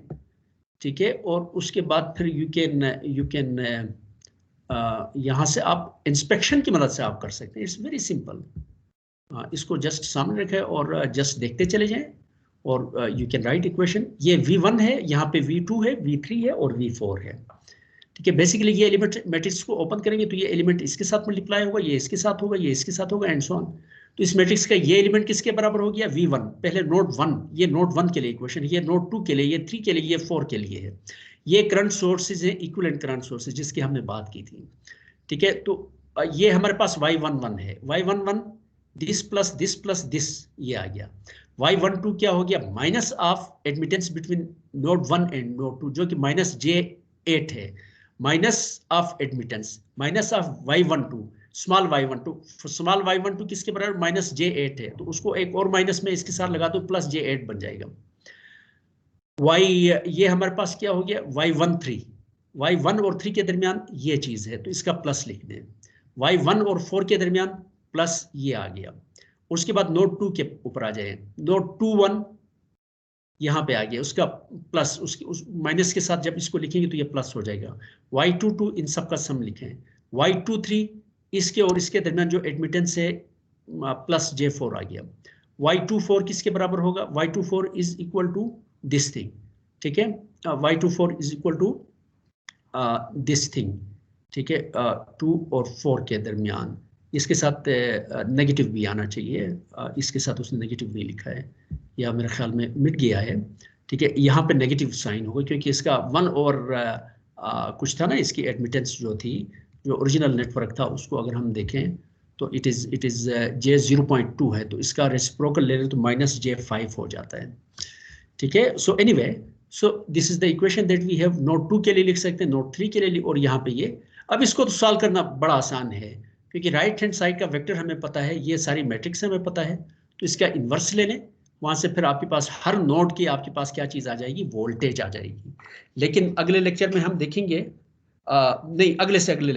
ठीक है, और उसके बाद फिर यू कैन यहाँ से आप इंस्पेक्शन की मदद से आप कर सकते हैं, इट्स वेरी सिंपल। इसको जस्ट सामने रखें और जस्ट देखते चले जाएं, और यू कैन राइट इक्वेशन। ये V1 है, यहाँ पे V2 है, V3 है और V4 है। ठीक है, बेसिकली ये एलिमेंट मैट्रिक्स को ओपन करेंगे तो ये एलिमेंट इसके साथ मल्टीप्लाई होगा, ये इसके साथ होगा, ये इसके साथ होगा, एंड सो ऑन। तो इस मैट्रिक्स का ये एलिमेंट किसके बराबर हो गया, V1। पहले नोट 1, ये नोट 1 के लिए इक्वेशन, ये नोट 2 के लिए, ये 3 के लिए, ये 4 के लिए है। ये करंट सोर्सेज है, इक्विवेलेंट करंट सोर्सेज, जिसकी हमने बात की थी। ठीक है, तो ये हमारे पास Y11 है, Y11 दिस प्लस दिस, ये आ गया। Y12 क्या हो गया, minus of admittance between node 1 and node 2, जो कि माइनस J8 है, minus of admittance, minus of Y12, small y12 किसके बराबर, माइनस J8 है, तो उसको एक और माइनस में इसके साथ लगा दो, प्लस J8 बन जाएगा। ये हमारे पास क्या हो गया, Y1 और 3 के दरमियान ये चीज है, तो इसका प्लस लिख दें। Y1 और 4 के दरमियान प्लस ये आ गया। उसके बाद नोड 2 के ऊपर आ जाए, नोड 21 यहाँ पे आ गया, उसका प्लस, उस माइनस के साथ जब इसको लिखेंगे तो ये प्लस हो जाएगा। Y22 इन सब का सम लिखें। Y23 इसके और इसके दरमियान जो एडमिटेंस है प्लस J4 आ गया। Y24 किसके बराबर होगा, Y24 is equal to this thing. ठीक है, Y24 is equal to this thing. ठीक है, 2 और 4 के दरमियान, इसके साथ नेगेटिव भी आना चाहिए, इसके साथ उसने नेगेटिव नहीं लिखा है, या मेरे ख्याल में मिट गया है। ठीक है, यहाँ पे नेगेटिव साइन होगा क्योंकि इसका 1 और कुछ था ना, इसकी एडमिटेंस जो थी, जो ओरिजिनल नेटवर्क था, उसको अगर हम देखें तो इट इज़ J0.2 है, तो इसका रेसिप्रोकल ले लें तो माइनस J5 हो जाता है। ठीक है, so anyway, so this is the equation that we have. Node 2 के लिए लिख सकते हैं, नोड 3 के लिए, और यहाँ पे ये। अब इसको तो सॉल्व करना बड़ा आसान है क्योंकि राइट हैंड साइड का वेक्टर हमें पता है, ये सारी मैट्रिक्स हमें पता है, तो इसका इन्वर्स ले लें, वहाँ से फिर आपके पास हर नोड की आपके पास क्या चीज़ आ जाएगी, वोल्टेज आ जाएगी। लेकिन अगले लेक्चर में हम देखेंगे, नहीं अगले से अगले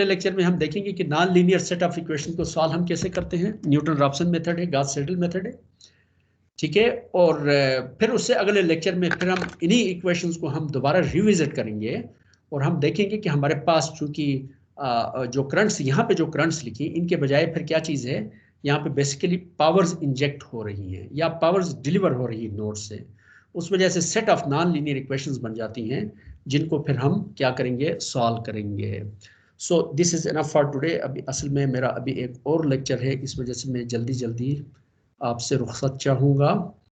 लेक्चर में हम देखेंगे कि non linear set of equation को सॉल्व हम कैसे करते हैं। न्यूटन रॉप्सन मेथड है, गॉस सेडल मेथड है। ठीक है। और फिर उससे अगले लेक्चर में फिर हम इन्हीं इक्वेशंस को हम दोबारा रिविजिट करेंगे और हम देखेंगे कि हमारे पास चूंकि जो करंट्स यहाँ पे जो करंट्स लिखी इनके बजाय फिर क्या चीज़ है, यहाँ पे बेसिकली पावर्स इंजेक्ट हो रही हैं या पावर्स डिलीवर हो रही है नोड से, उस वजह से set of non linear equations बन जाती हैं जिनको फिर हम क्या करेंगे, सॉल्व करेंगे। सो this is enough for today. अभी असल में मेरा अभी एक और लेक्चर है, इस वजह से मैं जल्दी जल्दी आपसे रुखसत चाहूँगा।